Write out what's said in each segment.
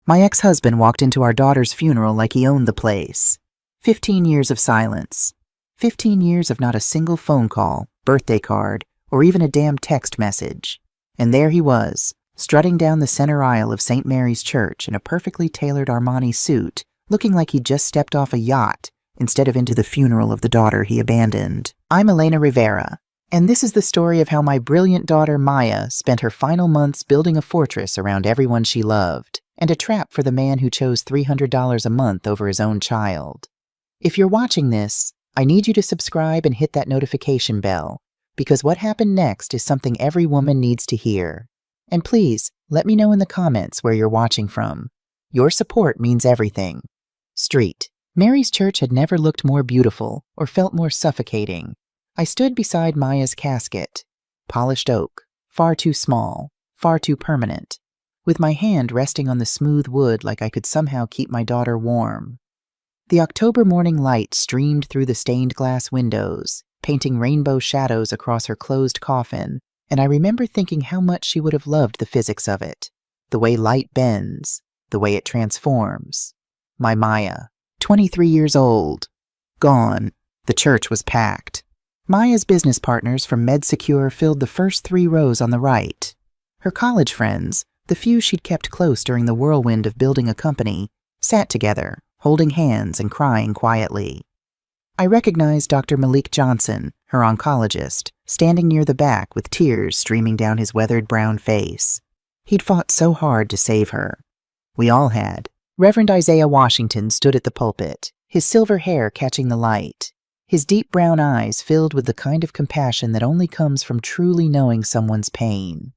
My ex-husband walked into our daughter's funeral like he owned the place. 15 years of silence. 15 years of not a single phone call, birthday card, or even a damn text message. And there he was, strutting down the center aisle of St. Mary's Church in a perfectly tailored Armani suit, looking like he'd just stepped off a yacht instead of into the funeral of the daughter he abandoned. I'm Elena Rivera, and this is the story of how my brilliant daughter Maya spent her final months building a fortress around everyone she loved, and a trap for the man who chose $300 a month over his own child. If you're watching this, I need you to subscribe and hit that notification bell, because what happened next is something every woman needs to hear. And please, let me know in the comments where you're watching from. Your support means everything. Street. Mary's church had never looked more beautiful or felt more suffocating. I stood beside Maya's casket. Polished oak, far too small, far too permanent, with my hand resting on the smooth wood like I could somehow keep my daughter warm. The October morning light streamed through the stained glass windows, painting rainbow shadows across her closed coffin, and I remember thinking how much she would have loved the physics of it, the way light bends, the way it transforms. My Maya, 23 years old, gone. The church was packed. Maya's business partners from MedSecure filled the first 3 rows on the right. Her college friends, the few she'd kept close during the whirlwind of building a company, sat together, holding hands and crying quietly. I recognized Dr. Malik Johnson, her oncologist, standing near the back with tears streaming down his weathered brown face. He'd fought so hard to save her. We all had. Reverend Isaiah Washington stood at the pulpit, his silver hair catching the light, his deep brown eyes filled with the kind of compassion that only comes from truly knowing someone's pain.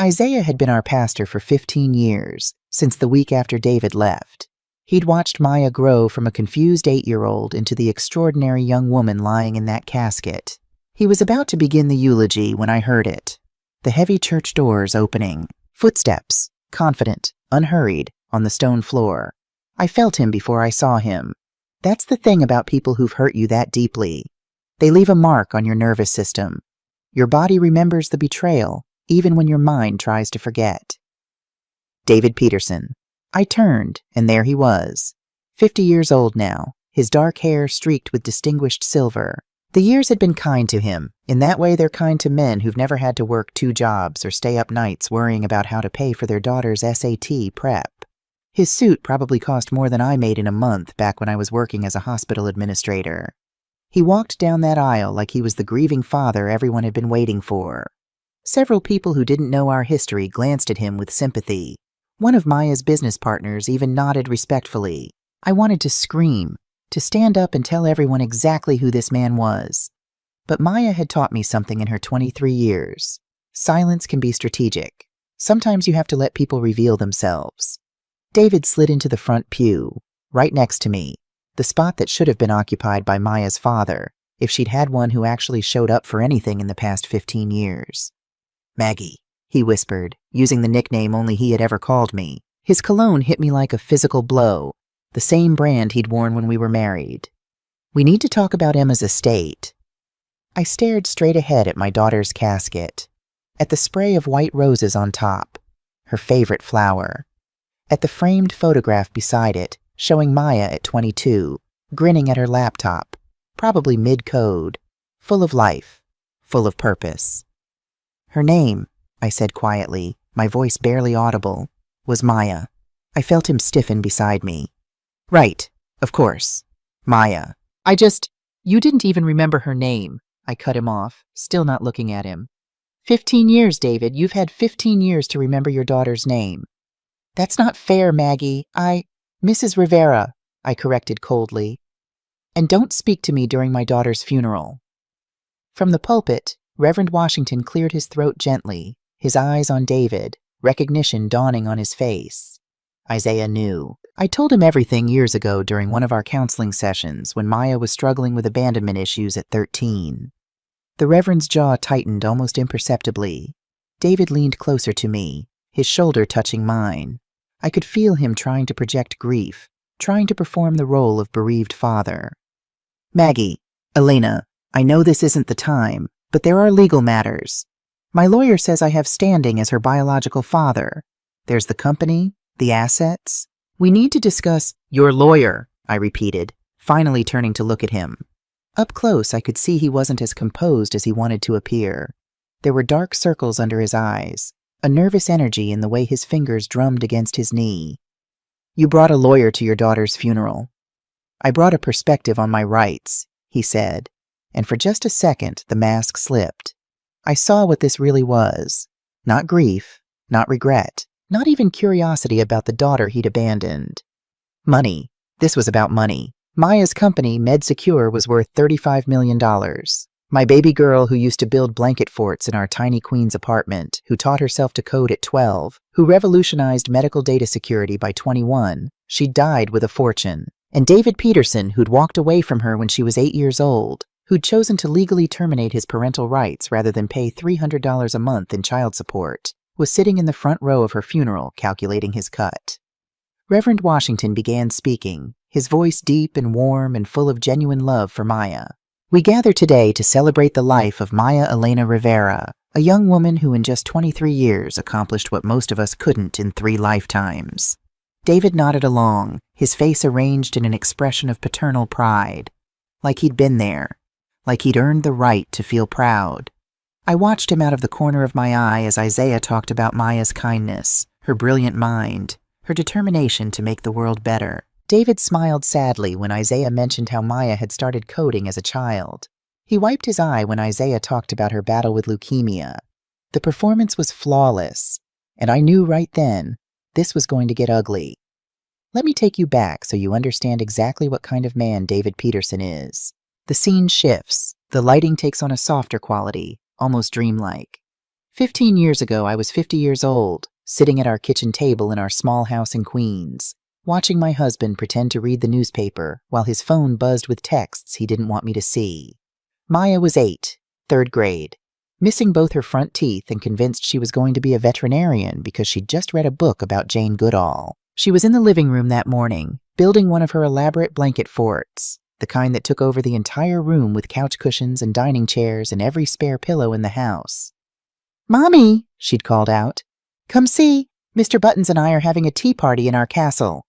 Isaiah had been our pastor for 15 years, since the week after David left. He'd watched Maya grow from a confused 8-year-old into the extraordinary young woman lying in that casket. He was about to begin the eulogy when I heard it. The heavy church doors opening. Footsteps, confident, unhurried, on the stone floor. I felt him before I saw him. That's the thing about people who've hurt you that deeply. They leave a mark on your nervous system. Your body remembers the betrayal, even when your mind tries to forget. David Peterson. I turned, and there he was. 50 years old now, his dark hair streaked with distinguished silver. The years had been kind to him. In that way they're kind to men who've never had to work 2 jobs or stay up nights worrying about how to pay for their daughter's SAT prep. His suit probably cost more than I made in a month back when I was working as a hospital administrator. He walked down that aisle like he was the grieving father everyone had been waiting for. Several people who didn't know our history glanced at him with sympathy. One of Maya's business partners even nodded respectfully. I wanted to scream, to stand up and tell everyone exactly who this man was. But Maya had taught me something in her 23 years. Silence can be strategic. Sometimes you have to let people reveal themselves. David slid into the front pew, right next to me, the spot that should have been occupied by Maya's father, if she'd had one who actually showed up for anything in the past 15 years. Maggie, he whispered, using the nickname only he had ever called me. His cologne hit me like a physical blow, the same brand he'd worn when we were married. We need to talk about Emma's estate. I stared straight ahead at my daughter's casket, at the spray of white roses on top, her favorite flower, at the framed photograph beside it, showing Maya at 22, grinning at her laptop, probably mid-code, full of life, full of purpose. Her name, I said quietly, my voice barely audible, was Maya. I felt him stiffen beside me. Right, of course. Maya. You didn't even remember her name. I cut him off, still not looking at him. 15 years, David. You've had 15 years to remember your daughter's name. That's not fair, Maggie. Mrs. Rivera, I corrected coldly. And don't speak to me during my daughter's funeral. From the pulpit, Reverend Washington cleared his throat gently, his eyes on David, recognition dawning on his face. Isaiah knew. I told him everything years ago during one of our counseling sessions when Maya was struggling with abandonment issues at 13. The Reverend's jaw tightened almost imperceptibly. David leaned closer to me, his shoulder touching mine. I could feel him trying to project grief, trying to perform the role of bereaved father. Maggie, Elena, I know this isn't the time, but there are legal matters. My lawyer says I have standing as her biological father. There's the company, The assets? We need to discuss your lawyer, I repeated, finally turning to look at him. Up close, I could see he wasn't as composed as he wanted to appear. There were dark circles under his eyes, a nervous energy in the way his fingers drummed against his knee. You brought a lawyer to your daughter's funeral. I brought a perspective on my rights, he said, and for just a second the mask slipped. I saw what this really was. Not grief, not regret, not even curiosity about the daughter he'd abandoned. Money. This was about money. Maya's company, MedSecure, was worth $35 million. My baby girl who used to build blanket forts in our tiny Queens apartment, who taught herself to code at 12, who revolutionized medical data security by 21, she died with a fortune. And David Peterson, who'd walked away from her when she was 8 years old, who'd chosen to legally terminate his parental rights rather than pay $300 a month in child support, was sitting in the front row of her funeral calculating his cut. Reverend Washington began speaking, his voice deep and warm and full of genuine love for Maya. We gather today to celebrate the life of Maya Elena Rivera, a young woman who in just 23 years accomplished what most of us couldn't in 3 lifetimes. David nodded along, his face arranged in an expression of paternal pride, like he'd been there, like he'd earned the right to feel proud. I watched him out of the corner of my eye as Isaiah talked about Maya's kindness, her brilliant mind, her determination to make the world better. David smiled sadly when Isaiah mentioned how Maya had started coding as a child. He wiped his eye when Isaiah talked about her battle with leukemia. The performance was flawless, and I knew right then this was going to get ugly. Let me take you back so you understand exactly what kind of man David Peterson is. The scene shifts. The lighting takes on a softer quality, almost dreamlike. 15 years ago, I was 50 years old, sitting at our kitchen table in our small house in Queens, watching my husband pretend to read the newspaper while his phone buzzed with texts he didn't want me to see. Maya was 8, 3rd grade, missing both her front teeth and convinced she was going to be a veterinarian because she'd just read a book about Jane Goodall. She was in the living room that morning, building one of her elaborate blanket forts, the kind that took over the entire room with couch cushions and dining chairs and every spare pillow in the house. "Mommy," she'd called out, "come see, Mr. Buttons and I are having a tea party in our castle."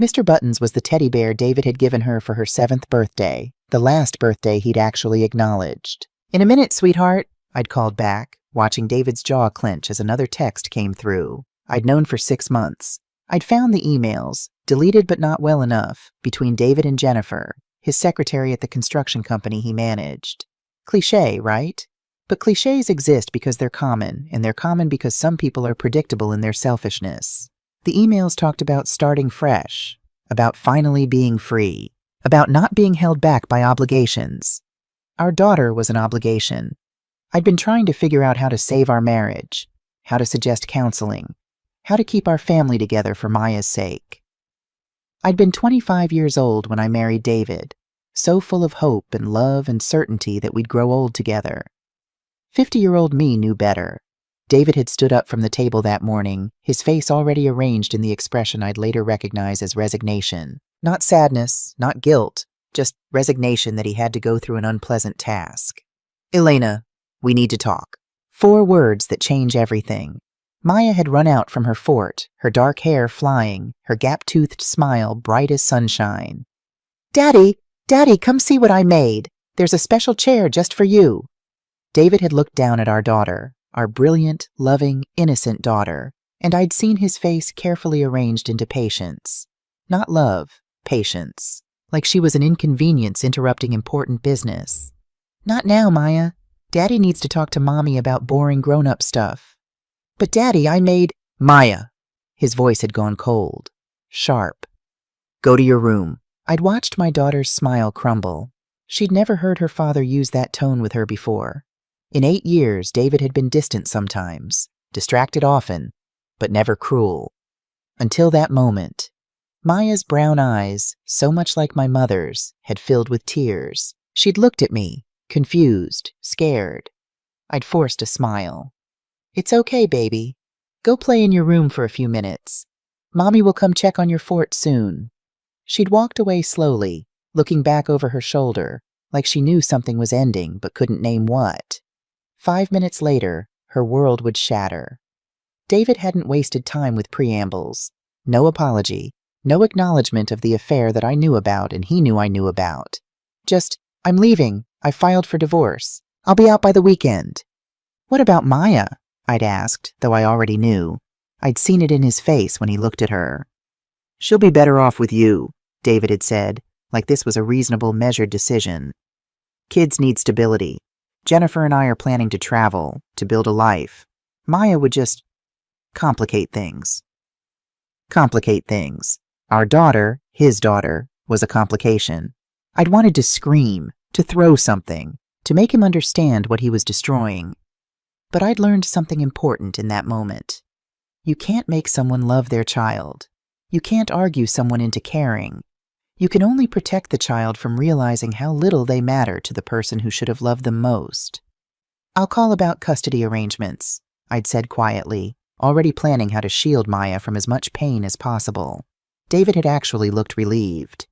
Mr. Buttons was the teddy bear David had given her for her 7th birthday, the last birthday he'd actually acknowledged. "In a minute, sweetheart," I'd called back, watching David's jaw clench as another text came through. I'd known for 6 months. I'd found the emails, deleted but not well enough, between David and Jennifer, his secretary at the construction company he managed. Cliché, right? But clichés exist because they're common, and they're common because some people are predictable in their selfishness. The emails talked about starting fresh, about finally being free, about not being held back by obligations. Our daughter was an obligation. I'd been trying to figure out how to save our marriage, how to suggest counseling, how to keep our family together for Maya's sake. I'd been 25 years old when I married David, so full of hope and love and certainty that we'd grow old together. 50-year-old me knew better. David had stood up from the table that morning, his face already arranged in the expression I'd later recognize as resignation. Not sadness, not guilt, just resignation that he had to go through an unpleasant task. "Elena, we need to talk." 4 words that change everything. Maya had run out from her fort, her dark hair flying, her gap-toothed smile bright as sunshine. Daddy, come see what I made. There's a special chair just for you." David had looked down at our daughter, our brilliant, loving, innocent daughter, and I'd seen his face carefully arranged into patience. Not love, patience. Like she was an inconvenience interrupting important business. "Not now, Maya. Daddy needs to talk to Mommy about boring grown-up stuff." "But Daddy, I made—" "Maya!" His voice had gone cold, sharp. "Go to your room." I'd watched my daughter's smile crumble. She'd never heard her father use that tone with her before. In 8 years, David had been distant sometimes, distracted often, but never cruel. Until that moment. Maya's brown eyes, so much like my mother's, had filled with tears. She'd looked at me, confused, scared. I'd forced a smile. "It's okay, baby. Go play in your room for a few minutes. Mommy will come check on your fort soon." She'd walked away slowly, looking back over her shoulder, like she knew something was ending but couldn't name what. 5 minutes later, her world would shatter. David hadn't wasted time with preambles. No apology. No acknowledgement of the affair that I knew about and he knew I knew about. Just, I'm leaving. I filed for divorce. I'll be out by the weekend. What about Maya? I'd asked, though I already knew. I'd seen it in his face when he looked at her. She'll be better off with you, David had said, like this was a reasonable, measured decision. Kids need stability. Jennifer and I are planning to travel, to build a life. Maya would just complicate things. Complicate things. Our daughter, his daughter, was a complication. I'd wanted to scream, to throw something, to make him understand what he was destroying. But I'd learned something important in that moment. You can't make someone love their child. You can't argue someone into caring. You can only protect the child from realizing how little they matter to the person who should have loved them most. I'll call about custody arrangements, I'd said quietly, already planning how to shield Maya from as much pain as possible. David had actually looked relieved.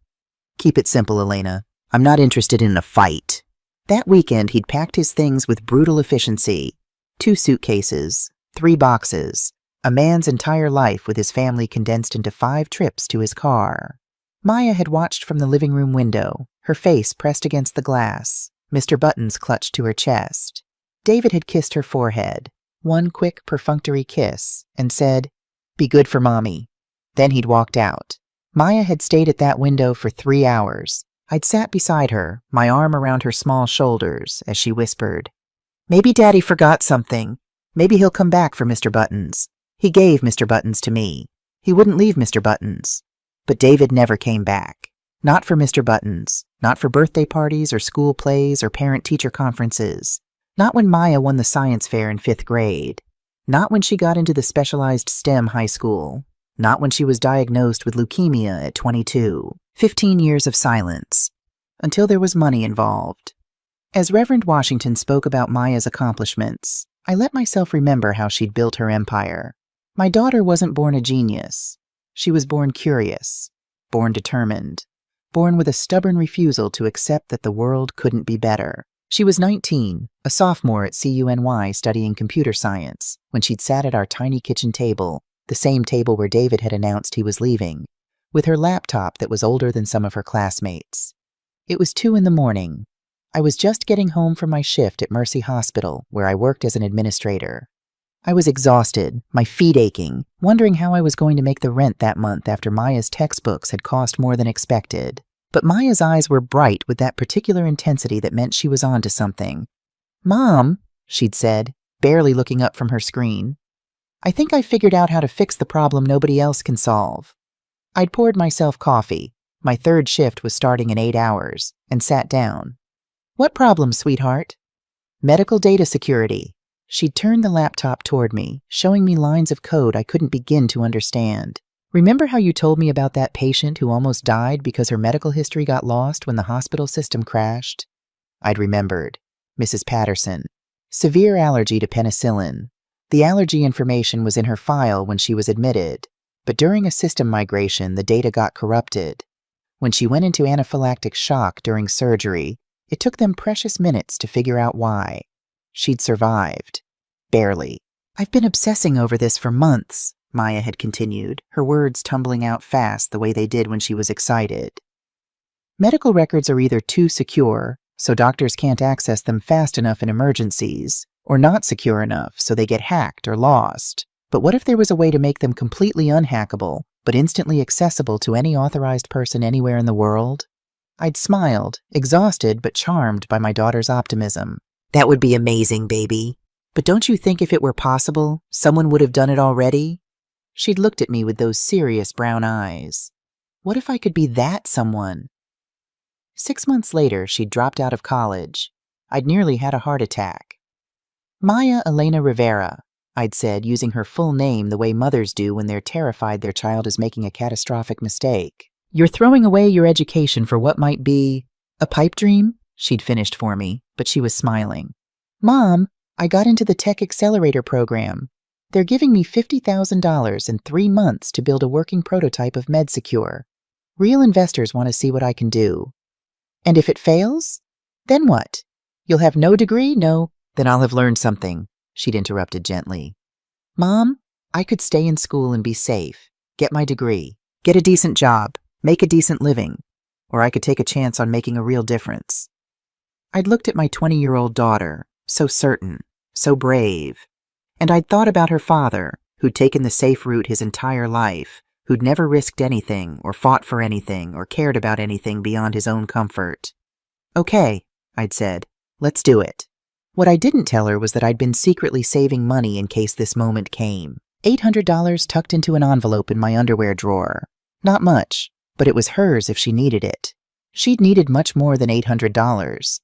Keep it simple, Elena. I'm not interested in a fight. That weekend, he'd packed his things with brutal efficiency. 2 suitcases, 3 boxes, a man's entire life with his family condensed into 5 trips to his car. Maya had watched from the living room window, her face pressed against the glass, Mr. Buttons clutched to her chest. David had kissed her forehead, one quick, perfunctory kiss, and said, "Be good for Mommy." Then he'd walked out. Maya had stayed at that window for 3 hours. I'd sat beside her, my arm around her small shoulders, as she whispered, "Maybe Daddy forgot something. Maybe he'll come back for Mr. Buttons. He gave Mr. Buttons to me. He wouldn't leave Mr. Buttons." But David never came back. Not for Mr. Buttons. Not for birthday parties or school plays or parent-teacher conferences. Not when Maya won the science fair in 5th grade. Not when she got into the specialized STEM high school. Not when she was diagnosed with leukemia at 22. 15 years of silence. Until there was money involved. As Reverend Washington spoke about Maya's accomplishments, I let myself remember how she'd built her empire. My daughter wasn't born a genius. She was born curious, born determined, born with a stubborn refusal to accept that the world couldn't be better. She was 19, a sophomore at CUNY studying computer science, when she'd sat at our tiny kitchen table, the same table where David had announced he was leaving, with her laptop that was older than some of her classmates. It was 2 a.m. I was just getting home from my shift at Mercy Hospital, where I worked as an administrator. I was exhausted, my feet aching, wondering how I was going to make the rent that month after Maya's textbooks had cost more than expected. But Maya's eyes were bright with that particular intensity that meant she was on to something. "Mom," she'd said, barely looking up from her screen, "I think I figured out how to fix the problem nobody else can solve." I'd poured myself coffee. My 3rd shift was starting in 8 hours, and sat down. "What problem, sweetheart?" "Medical data security." She'd turned the laptop toward me, showing me lines of code I couldn't begin to understand. "Remember how you told me about that patient who almost died because her medical history got lost when the hospital system crashed?" I'd remembered. Mrs. Patterson. Severe allergy to penicillin. The allergy information was in her file when she was admitted, but during a system migration, the data got corrupted. When she went into anaphylactic shock during surgery, it took them precious minutes to figure out why. She'd survived. Barely. "I've been obsessing over this for months," Maya had continued, her words tumbling out fast the way they did when she was excited. "Medical records are either too secure, so doctors can't access them fast enough in emergencies, or not secure enough so they get hacked or lost. But what if there was a way to make them completely unhackable, but instantly accessible to any authorized person anywhere in the world?" I'd smiled, exhausted but charmed by my daughter's optimism. "That would be amazing, baby. But don't you think if it were possible, someone would have done it already?" She'd looked at me with those serious brown eyes. What if I could be that someone? 6 months later, she'd dropped out of college. I'd nearly had a heart attack. "Maya Elena Rivera," I'd said, using her full name the way mothers do when they're terrified their child is making a catastrophic mistake. "You're throwing away your education for what might be a pipe dream?" She'd finished for me, but she was smiling. "Mom, I got into the Tech Accelerator program. They're giving me $50,000 in 3 months to build a working prototype of MedSecure. Real investors want to see what I can do. And if it fails? Then what? You'll have no degree, no—" "Then I'll have learned something," she'd interrupted gently. "Mom, I could stay in school and be safe. get my degree, get a decent job, make a decent living, or I could take a chance on making a real difference. I'd looked at my 20-year-old daughter, so certain, so brave, and I'd thought about her father, who'd taken the safe route his entire life, who'd never risked anything or fought for anything or cared about anything beyond his own comfort. Okay, I'd said, let's do it. What I didn't tell her was that I'd been secretly saving money in case this moment came. $800 tucked into an envelope in my underwear drawer. Not much, but it was hers if she needed it. She'd needed much more than $800.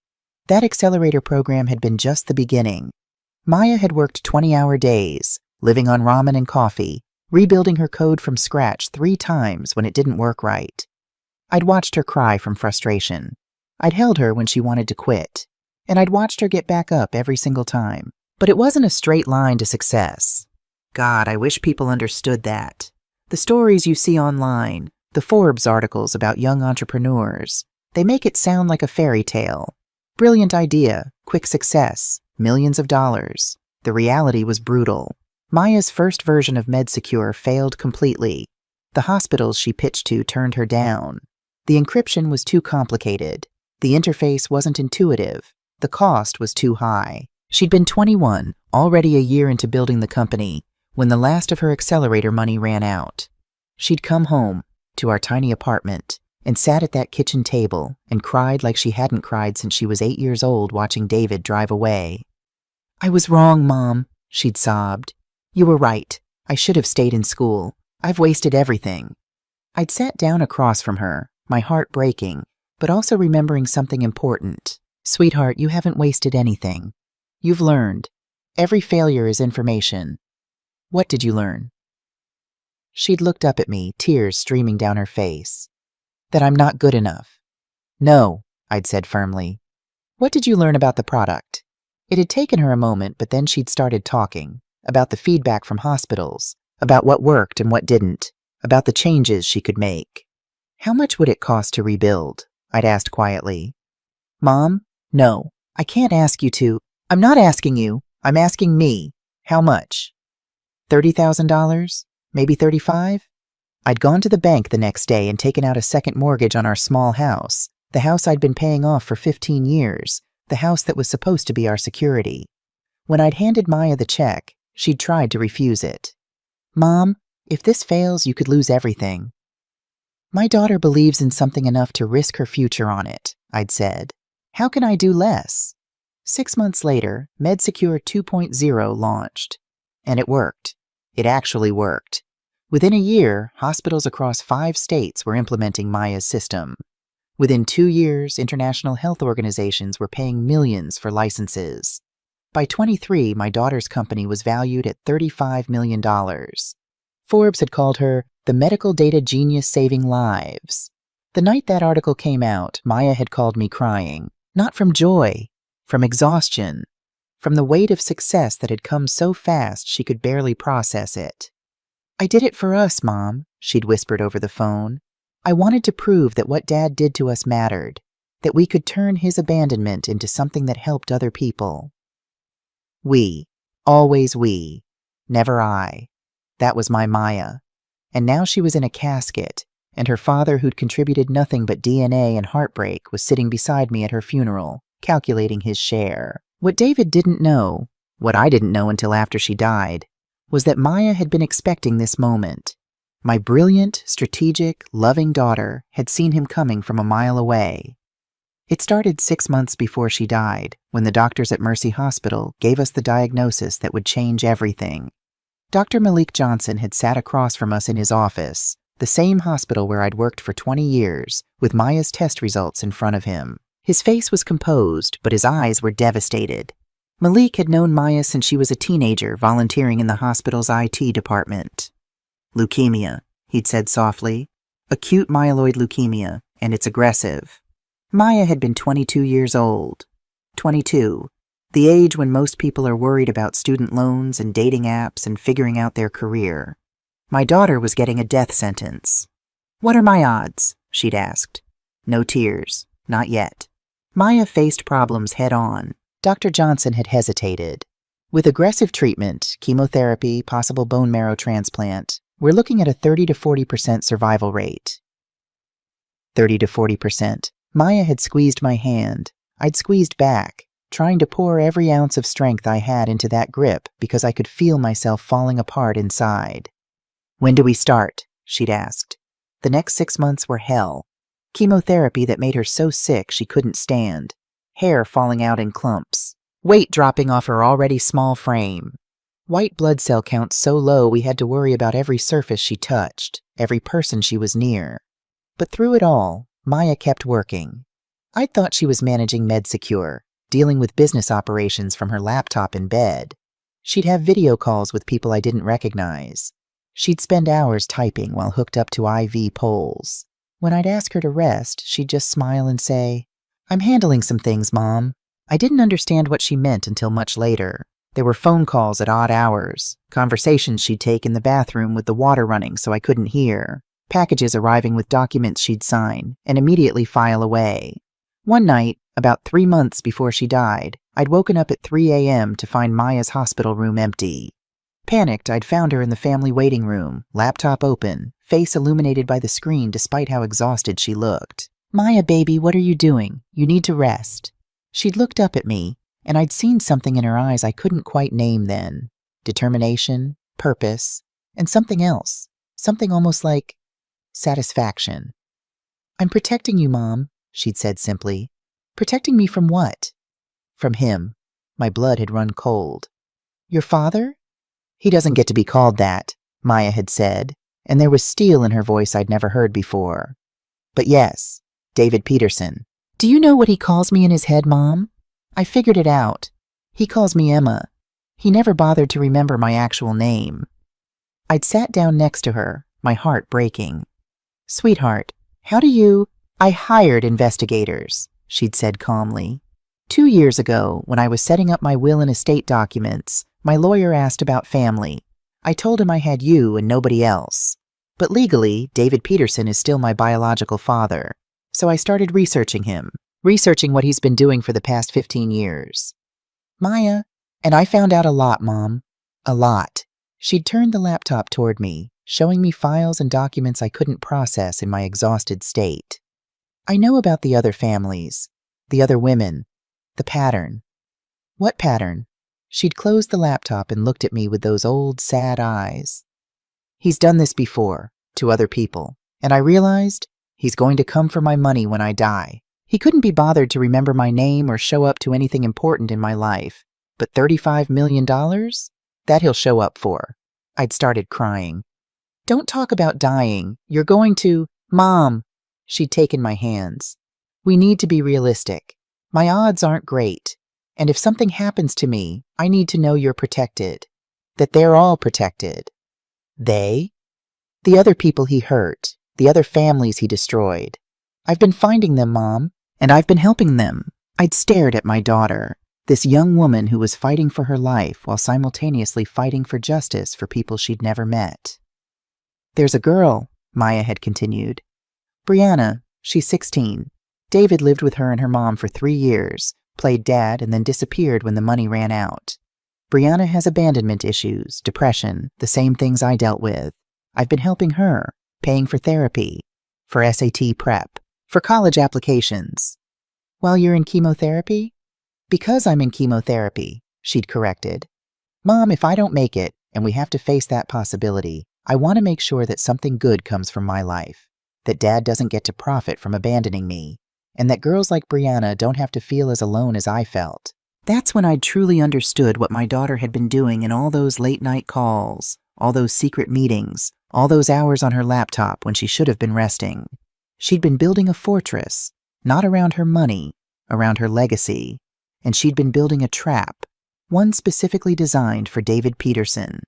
That accelerator program had been just the beginning. Maya had worked 20-hour days, living on ramen and coffee, rebuilding her code from scratch 3 times when it didn't work right. I'd watched her cry from frustration. I'd held her when she wanted to quit, and I'd watched her get back up every single time. But it wasn't a straight line to success. God, I wish people understood that. The stories you see online, the Forbes articles about young entrepreneurs, they make it sound like a fairy tale. Brilliant idea, quick success, millions of dollars. The reality was brutal. Maya's first version of MedSecure failed completely. The hospitals she pitched to turned her down. The encryption was too complicated. The interface wasn't intuitive. The cost was too high. She'd been 21, already a year into building the company, when the last of her accelerator money ran out. She'd come home, to our tiny apartment, and sat at that kitchen table and cried like she hadn't cried since she was 8 years old watching David drive away. "I was wrong, Mom," she'd sobbed. "You were right. I should have stayed in school. I've wasted everything." I'd sat down across from her, my heart breaking, but also remembering something important. "Sweetheart, you haven't wasted anything. You've learned. Every failure is information." "What did you learn?" She'd looked up at me, tears streaming down her face. "That I'm not good enough." "No," I'd said firmly. "What did you learn about the product?" It had taken her a moment, but then she'd started talking, about the feedback from hospitals, about what worked and what didn't, about the changes she could make. "How much would it cost to rebuild?" I'd asked quietly. "Mom, no, I can't ask you to. I'm not asking you, I'm asking me. How much?" $30,000? Maybe 35? I'd gone to the bank the next day and taken out a second mortgage on our small house, the house I'd been paying off for 15 years, the house that was supposed to be our security. When I'd handed Maya the check, she'd tried to refuse it. "Mom, if this fails, you could lose everything." "My daughter believes in something enough to risk her future on it," I'd said. "How can I do less?" 6 months later, MedSecure 2.0 launched. And it worked. It actually worked. Within a year, hospitals across 5 states were implementing Maya's system. Within 2 years, international health organizations were paying millions for licenses. By 23, my daughter's company was valued at $35 million. Forbes had called her the medical data genius saving lives. The night that article came out, Maya had called me crying, not from joy, from exhaustion, from the weight of success that had come so fast she could barely process it. "I did it for us, Mom," she'd whispered over the phone. "I wanted to prove that what Dad did to us mattered, that we could turn his abandonment into something that helped other people." We. Always we. Never I. That was my Maya. And now she was in a casket, and her father, who'd contributed nothing but DNA and heartbreak, was sitting beside me at her funeral, calculating his share. What David didn't know, what I didn't know until after she died, was that Maya had been expecting this moment. My brilliant, strategic, loving daughter had seen him coming from a mile away. It started 6 months before she died, when the doctors at Mercy Hospital gave us the diagnosis that would change everything. Dr. Malik Johnson had sat across from us in his office, the same hospital where I'd worked for 20 years, with Maya's test results in front of him. His face was composed, but his eyes were devastated. Malik had known Maya since she was a teenager, volunteering in the hospital's IT department. "Leukemia," he'd said softly. "Acute myeloid leukemia, and it's aggressive." Maya had been 22 years old. 22, the age when most people are worried about student loans and dating apps and figuring out their career. My daughter was getting a death sentence. "What are my odds?" she'd asked. No tears. Not yet. Maya faced problems head-on. Dr. Johnson had hesitated. With aggressive treatment, chemotherapy, possible bone marrow transplant, We're looking at a 30 to 40% survival rate. 30 to 40%. Maya had squeezed my hand. I'd squeezed back, trying to pour every ounce of strength I had into that grip because I could feel myself falling apart inside. When do we start? She'd asked. The next 6 months were hell. Chemotherapy that made her so sick she couldn't stand. Hair falling out in clumps. Weight dropping off her already small frame. White blood cell counts so low we had to worry about every surface she touched, every person she was near. But through it all, Maya kept working. I thought she was managing MedSecure, dealing with business operations from her laptop in bed. She'd have video calls with people I didn't recognize. She'd spend hours typing while hooked up to IV poles. When I'd ask her to rest, she'd just smile and say, "I'm handling some things, Mom." I didn't understand what she meant until much later. There were phone calls at odd hours, conversations she'd take in the bathroom with the water running so I couldn't hear, packages arriving with documents she'd sign and immediately file away. One night, about 3 months before she died, I'd woken up at 3 a.m. to find Maya's hospital room empty. Panicked, I'd found her in the family waiting room, laptop open, face illuminated by the screen despite how exhausted she looked. "Maya, baby, what are you doing? You need to rest." She'd looked up at me, and I'd seen something in her eyes I couldn't quite name then. Determination, purpose, and something else. Something almost like satisfaction. "I'm protecting you, Mom," she'd said simply. "Protecting me from what?" "From him." My blood had run cold. "Your father?" "He doesn't get to be called that," Maya had said, and there was steel in her voice I'd never heard before. "But yes, David Peterson." "Do you know what he calls me in his head, Mom?" "I figured it out. He calls me Emma. He never bothered to remember my actual name." I'd sat down next to her, my heart breaking. "Sweetheart, how do you—" "I hired investigators," she'd said calmly. 2 years ago, when I was setting up my will and estate documents, my lawyer asked about family. I told him I had you and nobody else. But legally, David Peterson is still my biological father. So I started researching him, researching what he's been doing for the past 15 years. "Maya," and I found out a lot, Mom. A lot. She'd turned the laptop toward me, showing me files and documents I couldn't process in my exhausted state. "I know about the other families, the other women, the pattern." "What pattern?" She'd closed the laptop and looked at me with those old, sad eyes. "He's done this before, to other people, and I realized he's going to come for my money when I die. He couldn't be bothered to remember my name or show up to anything important in my life, but $35 million? That he'll show up for." I'd started crying. "Don't talk about dying. You're going to—" "Mom!" She'd taken my hands. "We need to be realistic. My odds aren't great. And if something happens to me, I need to know you're protected. That they're all protected." "They?" "The other people he hurt. The other families he destroyed. I've been finding them, Mom, and I've been helping them." I'd stared at my daughter, this young woman who was fighting for her life while simultaneously fighting for justice for people she'd never met. "There's a girl," Maya had continued. "Brianna, she's 16. David lived with her and her mom for 3 years, played dad, and then disappeared when the money ran out. Brianna has abandonment issues, depression, the same things I dealt with. I've been helping her, paying for therapy, for SAT prep, for college applications." "While you're in chemotherapy?" "Because I'm in chemotherapy," she'd corrected. "Mom, if I don't make it, and we have to face that possibility, I want to make sure that something good comes from my life, that Dad doesn't get to profit from abandoning me, and that girls like Brianna don't have to feel as alone as I felt." That's when I'd truly understood what my daughter had been doing in all those late-night calls, all those secret meetings, all those hours on her laptop when she should have been resting. She'd been building a fortress, not around her money, around her legacy, and she'd been building a trap, one specifically designed for David Peterson.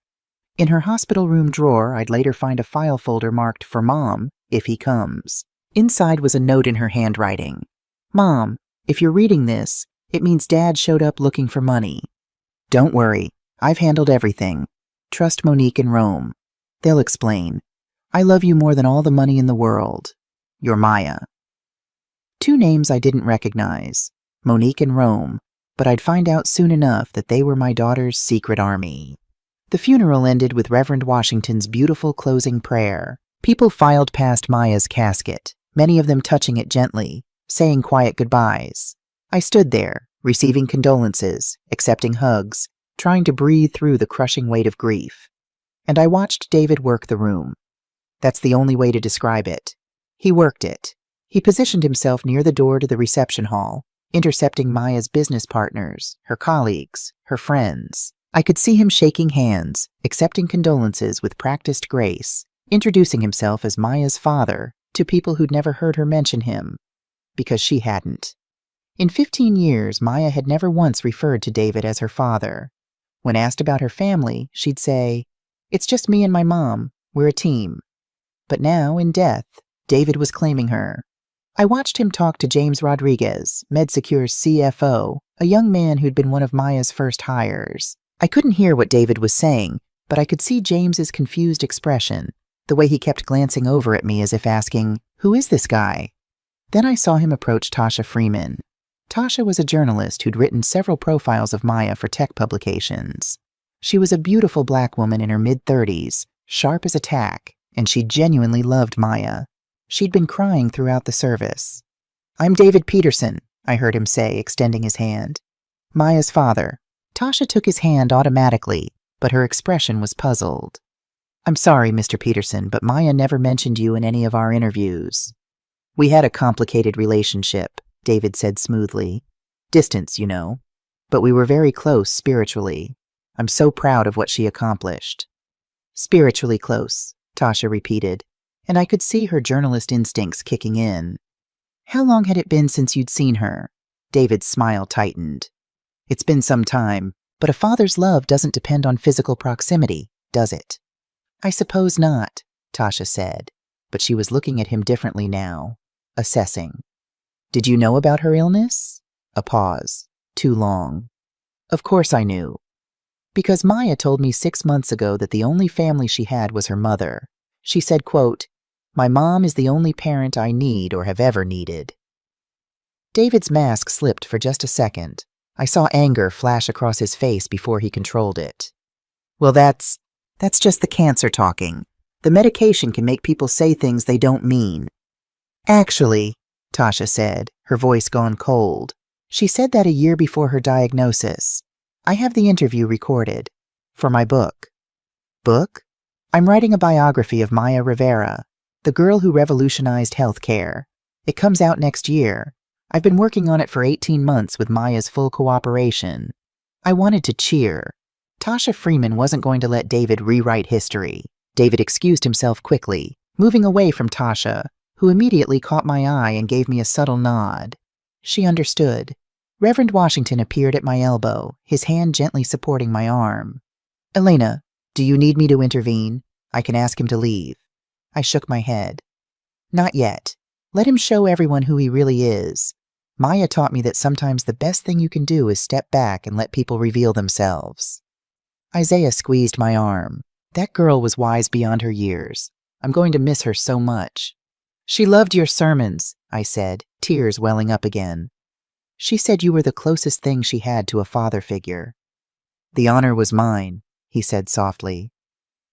In her hospital room drawer, I'd later find a file folder marked for Mom, if he comes. Inside was a note in her handwriting. "Mom, if you're reading this, it means Dad showed up looking for money. Don't worry, I've handled everything. Trust Monique and Rome. They'll explain. I love you more than all the money in the world. Your Maya." 2 names I didn't recognize, Monique and Rome, but I'd find out soon enough that they were my daughter's secret army. The funeral ended with Reverend Washington's beautiful closing prayer. People filed past Maya's casket, many of them touching it gently, saying quiet goodbyes. I stood there, receiving condolences, accepting hugs, trying to breathe through the crushing weight of grief. And I watched David work the room. That's the only way to describe it. He worked it. He positioned himself near the door to the reception hall, intercepting Maya's business partners, her colleagues, her friends. I could see him shaking hands, accepting condolences with practiced grace, introducing himself as Maya's father to people who'd never heard her mention him, because she hadn't. In 15 years, Maya had never once referred to David as her father. When asked about her family, she'd say, "It's just me and my mom. We're a team." But now, in death, David was claiming her. I watched him talk to James Rodriguez, MedSecure's CFO, a young man who'd been one of Maya's first hires. I couldn't hear what David was saying, but I could see James's confused expression, the way he kept glancing over at me as if asking, "Who is this guy?" Then I saw him approach Tasha Freeman. Tasha was a journalist who'd written several profiles of Maya for tech publications. She was a beautiful black woman in her mid-30s, sharp as a tack, and she genuinely loved Maya. She'd been crying throughout the service. "I'm David Peterson," I heard him say, extending his hand. "Maya's father." Tasha took his hand automatically, but her expression was puzzled. "I'm sorry, Mr. Peterson, but Maya never mentioned you in any of our interviews." "We had a complicated relationship," David said smoothly. "Distance, you know. But we were very close spiritually. I'm so proud of what she accomplished." "Spiritually close," Tasha repeated, and I could see her journalist instincts kicking in. "How long had it been since you'd seen her?" David's smile tightened. "It's been some time, but a father's love doesn't depend on physical proximity, does it?" "I suppose not," Tasha said, but she was looking at him differently now, assessing. "Did you know about her illness?" A pause. Too long. "Of course I knew. Because Maya told me 6 months ago that the only family she had was her mother. She said, quote, 'My mom is the only parent I need or have ever needed.'" David's mask slipped for just a second. I saw anger flash across his face before he controlled it. "Well, that's just the cancer talking. The medication can make people say things they don't mean." "Actually," Tasha said, her voice gone cold, "she said that a year before her diagnosis. I have the interview recorded. For my book." "Book?" "I'm writing a biography of Maya Rivera, the girl who revolutionized healthcare. It comes out next year. I've been working on it for 18 months with Maya's full cooperation." I wanted to cheer. Tasha Freeman wasn't going to let David rewrite history. David excused himself quickly, moving away from Tasha, who immediately caught my eye and gave me a subtle nod. She understood. Reverend Washington appeared at my elbow, his hand gently supporting my arm. "Elena, do you need me to intervene? I can ask him to leave." I shook my head. "Not yet. Let him show everyone who he really is. Maya taught me that sometimes the best thing you can do is step back and let people reveal themselves." Isaiah squeezed my arm. That girl was wise beyond her years. I'm going to miss her so much. "She loved your sermons," I said, tears welling up again. "She said you were the closest thing she had to a father figure." "The honor was mine," he said softly.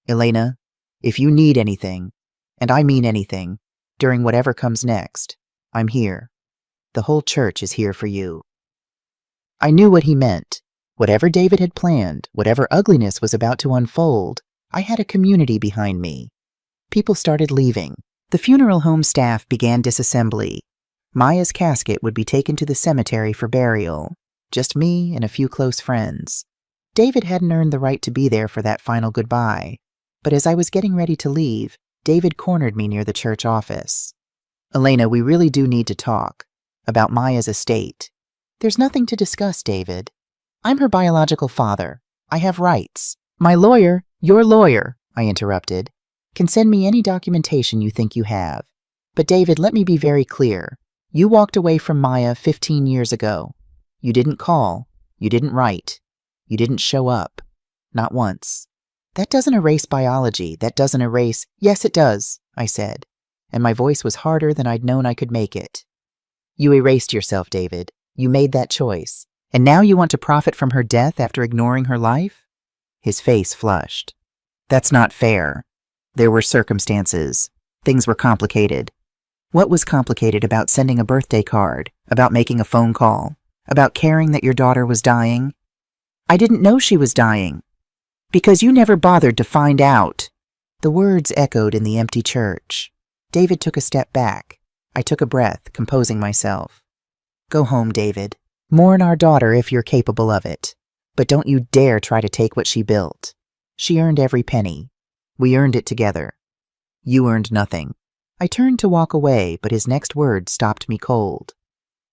"Elena, if you need anything, and I mean anything, during whatever comes next, I'm here. The whole church is here for you." I knew what he meant. Whatever David had planned, whatever ugliness was about to unfold, I had a community behind me. People started leaving. The funeral home staff began disassembly. Maya's casket would be taken to the cemetery for burial. Just me and a few close friends. David hadn't earned the right to be there for that final goodbye. But as I was getting ready to leave, David cornered me near the church office. "Elena, we really do need to talk. About Maya's estate." "There's nothing to discuss, David. I'm her biological father. I have rights. My lawyer," "Your lawyer," I interrupted, "can send me any documentation you think you have. But David, let me be very clear. You walked away from Maya 15 years ago. You didn't call. You didn't write. You didn't show up. Not once. That doesn't erase biology. That doesn't erase—" "Yes, it does," I said, and my voice was harder than I'd known I could make it. "You erased yourself, David. You made that choice. And now you want to profit from her death after ignoring her life?" His face flushed. That's not fair. There were circumstances. Things were complicated. What was complicated about sending a birthday card, about making a phone call, about caring that your daughter was dying? I didn't know she was dying. Because you never bothered to find out. The words echoed in the empty church. David took a step back. I took a breath, composing myself. Go home, David. Mourn our daughter if you're capable of it. But don't you dare try to take what she built. She earned every penny. We earned it together. You earned nothing. I turned to walk away, but his next words stopped me cold.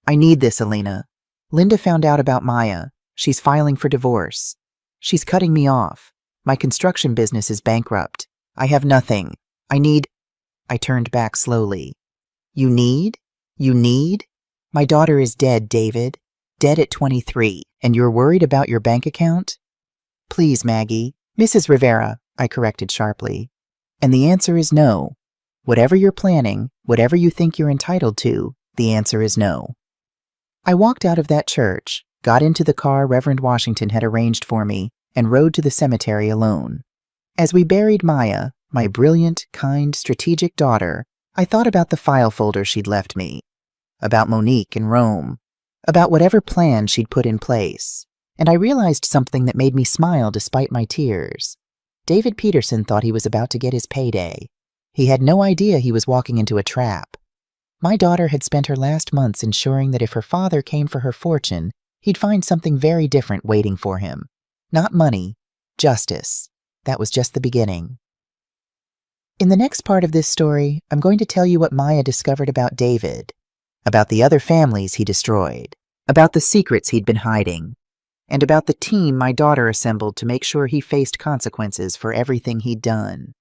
I need this, Elena. Linda found out about Maya. She's filing for divorce. She's cutting me off. My construction business is bankrupt. I have nothing. I turned back slowly. You need? You need? My daughter is dead, David. Dead at 23, and you're worried about your bank account? Please, Maggie. Mrs. Rivera, I corrected sharply. And the answer is no. Whatever you're planning, whatever you think you're entitled to, the answer is no. I walked out of that church, got into the car Reverend Washington had arranged for me, and rode to the cemetery alone. As we buried Maya, my brilliant, kind, strategic daughter, I thought about the file folder she'd left me, about Monique and Rome, about whatever plan she'd put in place, and I realized something that made me smile despite my tears. David Peterson thought he was about to get his payday. He had no idea he was walking into a trap. My daughter had spent her last months ensuring that if her father came for her fortune, he'd find something very different waiting for him. Not money, justice. That was just the beginning. In the next part of this story, I'm going to tell you what Maya discovered about David, about the other families he destroyed, about the secrets he'd been hiding, and about the team my daughter assembled to make sure he faced consequences for everything he'd done.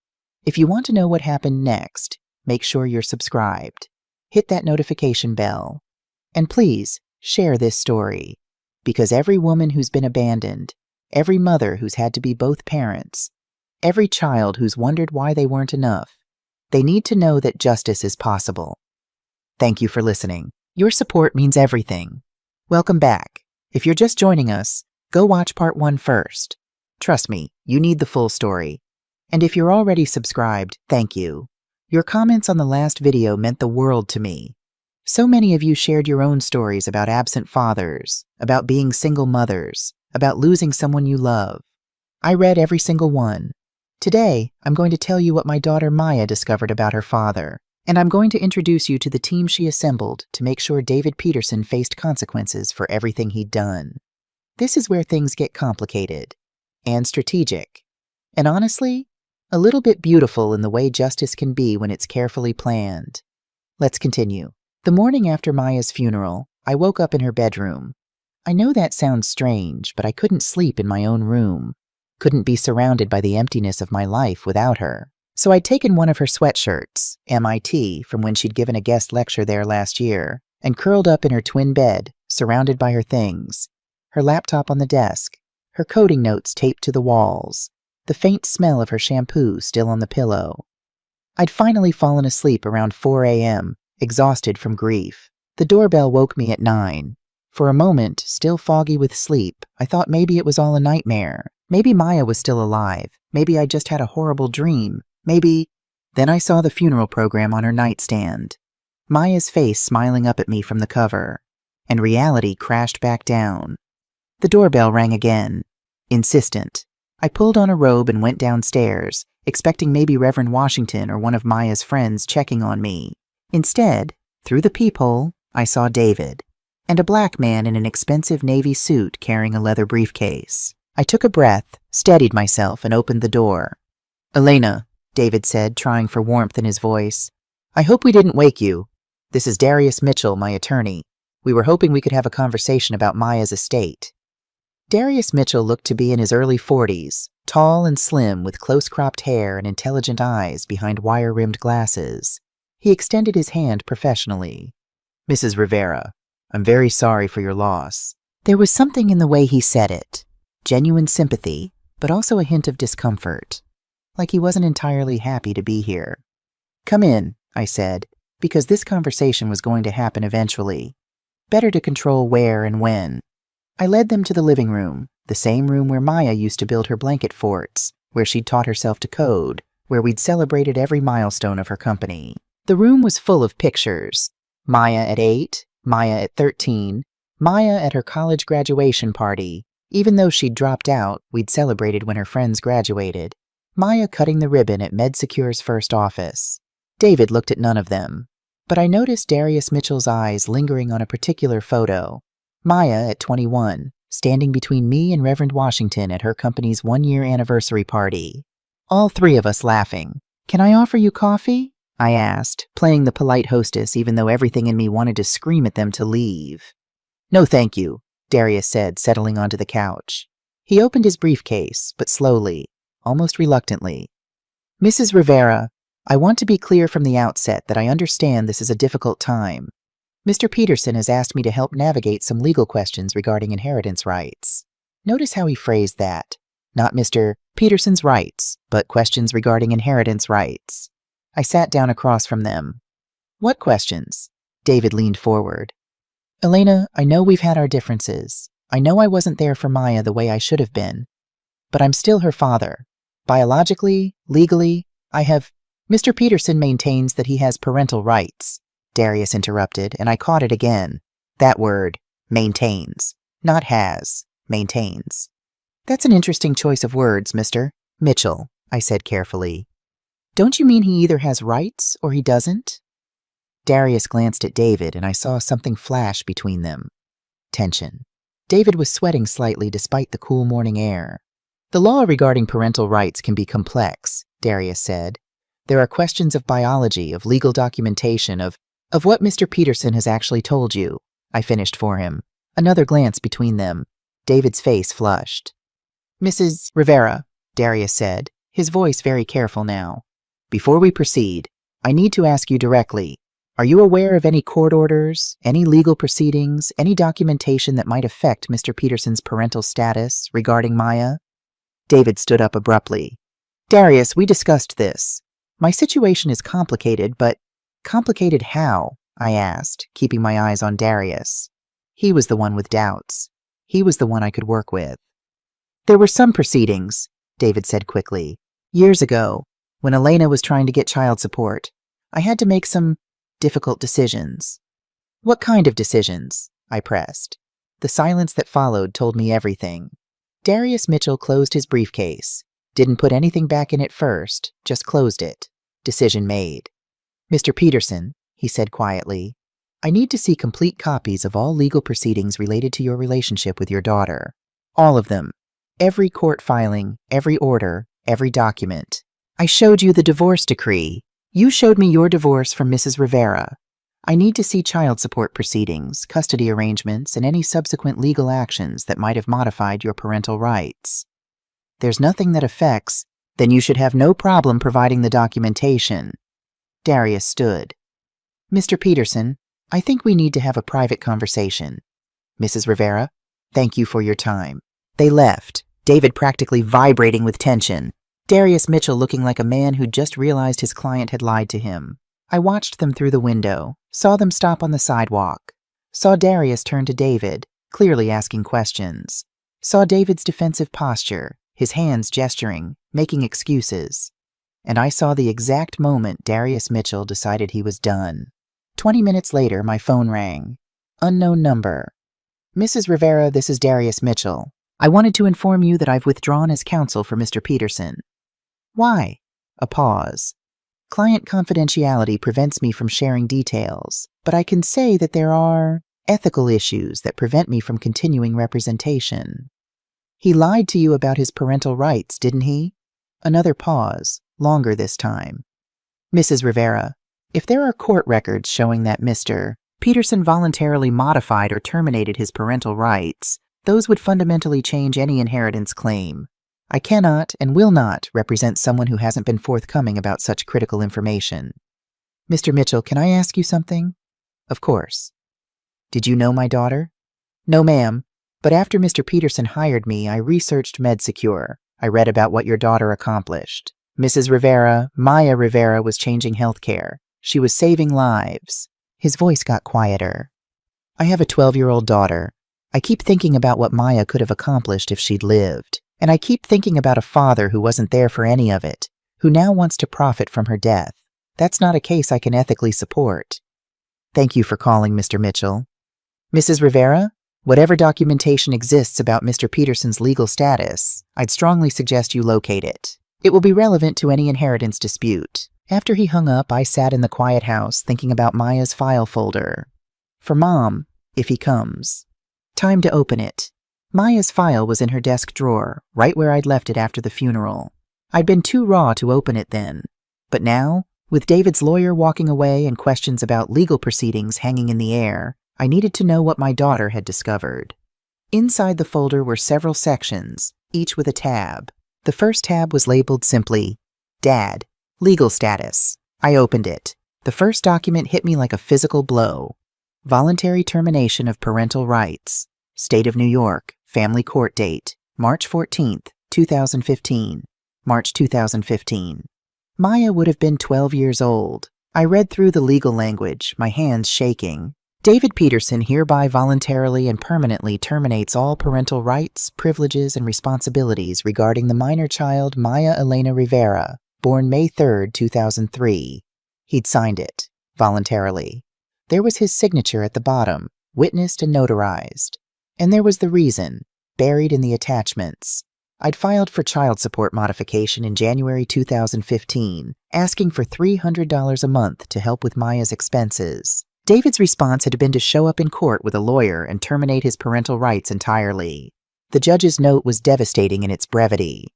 If you want to know what happened next, make sure you're subscribed. Hit that notification bell. And please, share this story. Because every woman who's been abandoned, every mother who's had to be both parents, every child who's wondered why they weren't enough, they need to know that justice is possible. Thank you for listening. Your support means everything. Welcome back. If you're just joining us, go watch part 1 first. Trust me, you need the full story. And if you're already subscribed, thank you. Your comments on the last video meant the world to me. So many of you shared your own stories about absent fathers, about being single mothers, about losing someone you love. I read every single one. Today, I'm going to tell you what my daughter Maya discovered about her father, and I'm going to introduce you to the team she assembled to make sure David Peterson faced consequences for everything he'd done. This is where things get complicated and strategic, and honestly, a little bit beautiful in the way justice can be when it's carefully planned. Let's continue. The morning after Maya's funeral, I woke up in her bedroom. I know that sounds strange, but I couldn't sleep in my own room. Couldn't be surrounded by the emptiness of my life without her. So I'd taken one of her sweatshirts, MIT, from when she'd given a guest lecture there last year, and curled up in her twin bed, surrounded by her things. Her laptop on the desk, her coding notes taped to the walls, the faint smell of her shampoo still on the pillow. I'd finally fallen asleep around 4 a.m., exhausted from grief. The doorbell woke me at 9. For a moment, still foggy with sleep, I thought maybe it was all a nightmare. Maybe Maya was still alive. Maybe I just had a horrible dream. Maybe... Then I saw the funeral program on her nightstand. Maya's face smiling up at me from the cover. And reality crashed back down. The doorbell rang again. Insistent. I pulled on a robe and went downstairs, expecting maybe Reverend Washington or one of Maya's friends checking on me. Instead, through the peephole, I saw David, and a black man in an expensive navy suit carrying a leather briefcase. I took a breath, steadied myself, and opened the door. "Elena," David said, trying for warmth in his voice. "I hope we didn't wake you. This is Darius Mitchell, my attorney. We were hoping we could have a conversation about Maya's estate." Darius Mitchell looked to be in his early 40s, tall and slim with close-cropped hair and intelligent eyes behind wire-rimmed glasses. He extended his hand professionally. "Mrs. Rivera, I'm very sorry for your loss." There was something in the way he said it. Genuine sympathy, but also a hint of discomfort. Like he wasn't entirely happy to be here. "Come in," I said, because this conversation was going to happen eventually. Better to control where and when. I led them to the living room, the same room where Maya used to build her blanket forts, where she'd taught herself to code, where we'd celebrated every milestone of her company. The room was full of pictures. Maya at 8, Maya at 13, Maya at her college graduation party. Even though she'd dropped out, we'd celebrated when her friends graduated. Maya cutting the ribbon at MedSecure's first office. David looked at none of them, but I noticed Darius Mitchell's eyes lingering on a particular photo. Maya at 21, standing between me and Reverend Washington at her company's 1-year anniversary party. All three of us laughing. "Can I offer you coffee?" I asked, playing the polite hostess even though everything in me wanted to scream at them to leave. "No, thank you," Darius said, settling onto the couch. He opened his briefcase, but slowly, almost reluctantly. "Mrs. Rivera, I want to be clear from the outset that I understand this is a difficult time. Mr. Peterson has asked me to help navigate some legal questions regarding inheritance rights." Notice how he phrased that. Not Mr. Peterson's rights, but questions regarding inheritance rights. I sat down across from them. "What questions?" David leaned forward. "Elena, I know we've had our differences. I know I wasn't there for Maya the way I should have been. But I'm still her father. Biologically, legally, I have—" "Mr. Peterson maintains that he has parental rights," Darius interrupted, and I caught it again. That word, maintains. Not has, maintains. "That's an interesting choice of words, Mr. Mitchell," I said carefully. "Don't you mean he either has rights or he doesn't?" Darius glanced at David, and I saw something flash between them. Tension. David was sweating slightly despite the cool morning air. "The law regarding parental rights can be complex," Darius said. "There are questions of biology, of legal documentation, of what Mr. Peterson has actually told you," I finished for him. Another glance between them. David's face flushed. "Mrs. Rivera," Darius said, his voice very careful now. "Before we proceed, I need to ask you directly, are you aware of any court orders, any legal proceedings, any documentation that might affect Mr. Peterson's parental status regarding Maya?" David stood up abruptly. "Darius, we discussed this. My situation is complicated, but complicated how?" I asked, keeping my eyes on Darius. He was the one with doubts. He was the one I could work with. "There were some proceedings," David said quickly. "Years ago, when Elena was trying to get child support, I had to make some difficult decisions." "What kind of decisions?" I pressed. The silence that followed told me everything. Darius Mitchell closed his briefcase. Didn't put anything back in it first, just closed it. Decision made. "Mr. Peterson," he said quietly, "I need to see complete copies of all legal proceedings related to your relationship with your daughter. All of them. Every court filing, every order, every document. I showed you the divorce decree. You showed me your divorce from Mrs. Rivera. I need to see child support proceedings, custody arrangements, and any subsequent legal actions that might have modified your parental rights. There's nothing that affects, then you should have no problem providing the documentation." Darius stood. "Mr. Peterson, I think we need to have a private conversation. Mrs. Rivera, thank you for your time." They left, David practically vibrating with tension, Darius Mitchell looking like a man who'd just realized his client had lied to him. I watched them through the window, saw them stop on the sidewalk, saw Darius turn to David, clearly asking questions, saw David's defensive posture, his hands gesturing, making excuses. And I saw the exact moment Darius Mitchell decided he was done. 20 minutes later, my phone rang. Unknown number. "Mrs. Rivera, this is Darius Mitchell. I wanted to inform you that I've withdrawn as counsel for Mr. Peterson." "Why?" A pause. "Client confidentiality prevents me from sharing details, but I can say that there are ethical issues that prevent me from continuing representation." "He lied to you about his parental rights, didn't he?" Another pause, longer this time. "Mrs. Rivera, if there are court records showing that Mr. Peterson voluntarily modified or terminated his parental rights, those would fundamentally change any inheritance claim. I cannot and will not represent someone who hasn't been forthcoming about such critical information." "Mr. Mitchell, can I ask you something?" "Of course." "Did you know my daughter?" "No, ma'am, but after Mr. Peterson hired me, I researched MedSecure. I read about what your daughter accomplished. Mrs. Rivera, Maya Rivera, was changing healthcare. She was saving lives." His voice got quieter. "I have a 12-year-old daughter. I keep thinking about what Maya could have accomplished if she'd lived, and I keep thinking about a father who wasn't there for any of it, who now wants to profit from her death. That's not a case I can ethically support. Thank you for calling, Mr. Mitchell. Mrs. Rivera, whatever documentation exists about Mr. Peterson's legal status, I'd strongly suggest you locate it. It will be relevant to any inheritance dispute. After he hung up, I sat in the quiet house thinking about Maya's file folder. For Mom, if he comes. Time to open it. Maya's file was in her desk drawer, right where I'd left it after the funeral. I'd been too raw to open it then. But now, with David's lawyer walking away and questions about legal proceedings hanging in the air, I needed to know what my daughter had discovered. Inside the folder were several sections, each with a tab. The first tab was labeled simply, Dad, Legal Status. I opened it. The first document hit me like a physical blow. Voluntary Termination of Parental Rights. State of New York. Family Court Date. March 14th, 2015. March 2015. Maya would have been 12 years old. I read through the legal language, my hands shaking. David Peterson hereby voluntarily and permanently terminates all parental rights, privileges, and responsibilities regarding the minor child Maya Elena Rivera, born May 3, 2003. He'd signed it, voluntarily. There was his signature at the bottom, witnessed and notarized. And there was the reason, buried in the attachments. I'd filed for child support modification in January 2015, asking for $300 a month to help with Maya's expenses. David's response had been to show up in court with a lawyer and terminate his parental rights entirely. The judge's note was devastating in its brevity.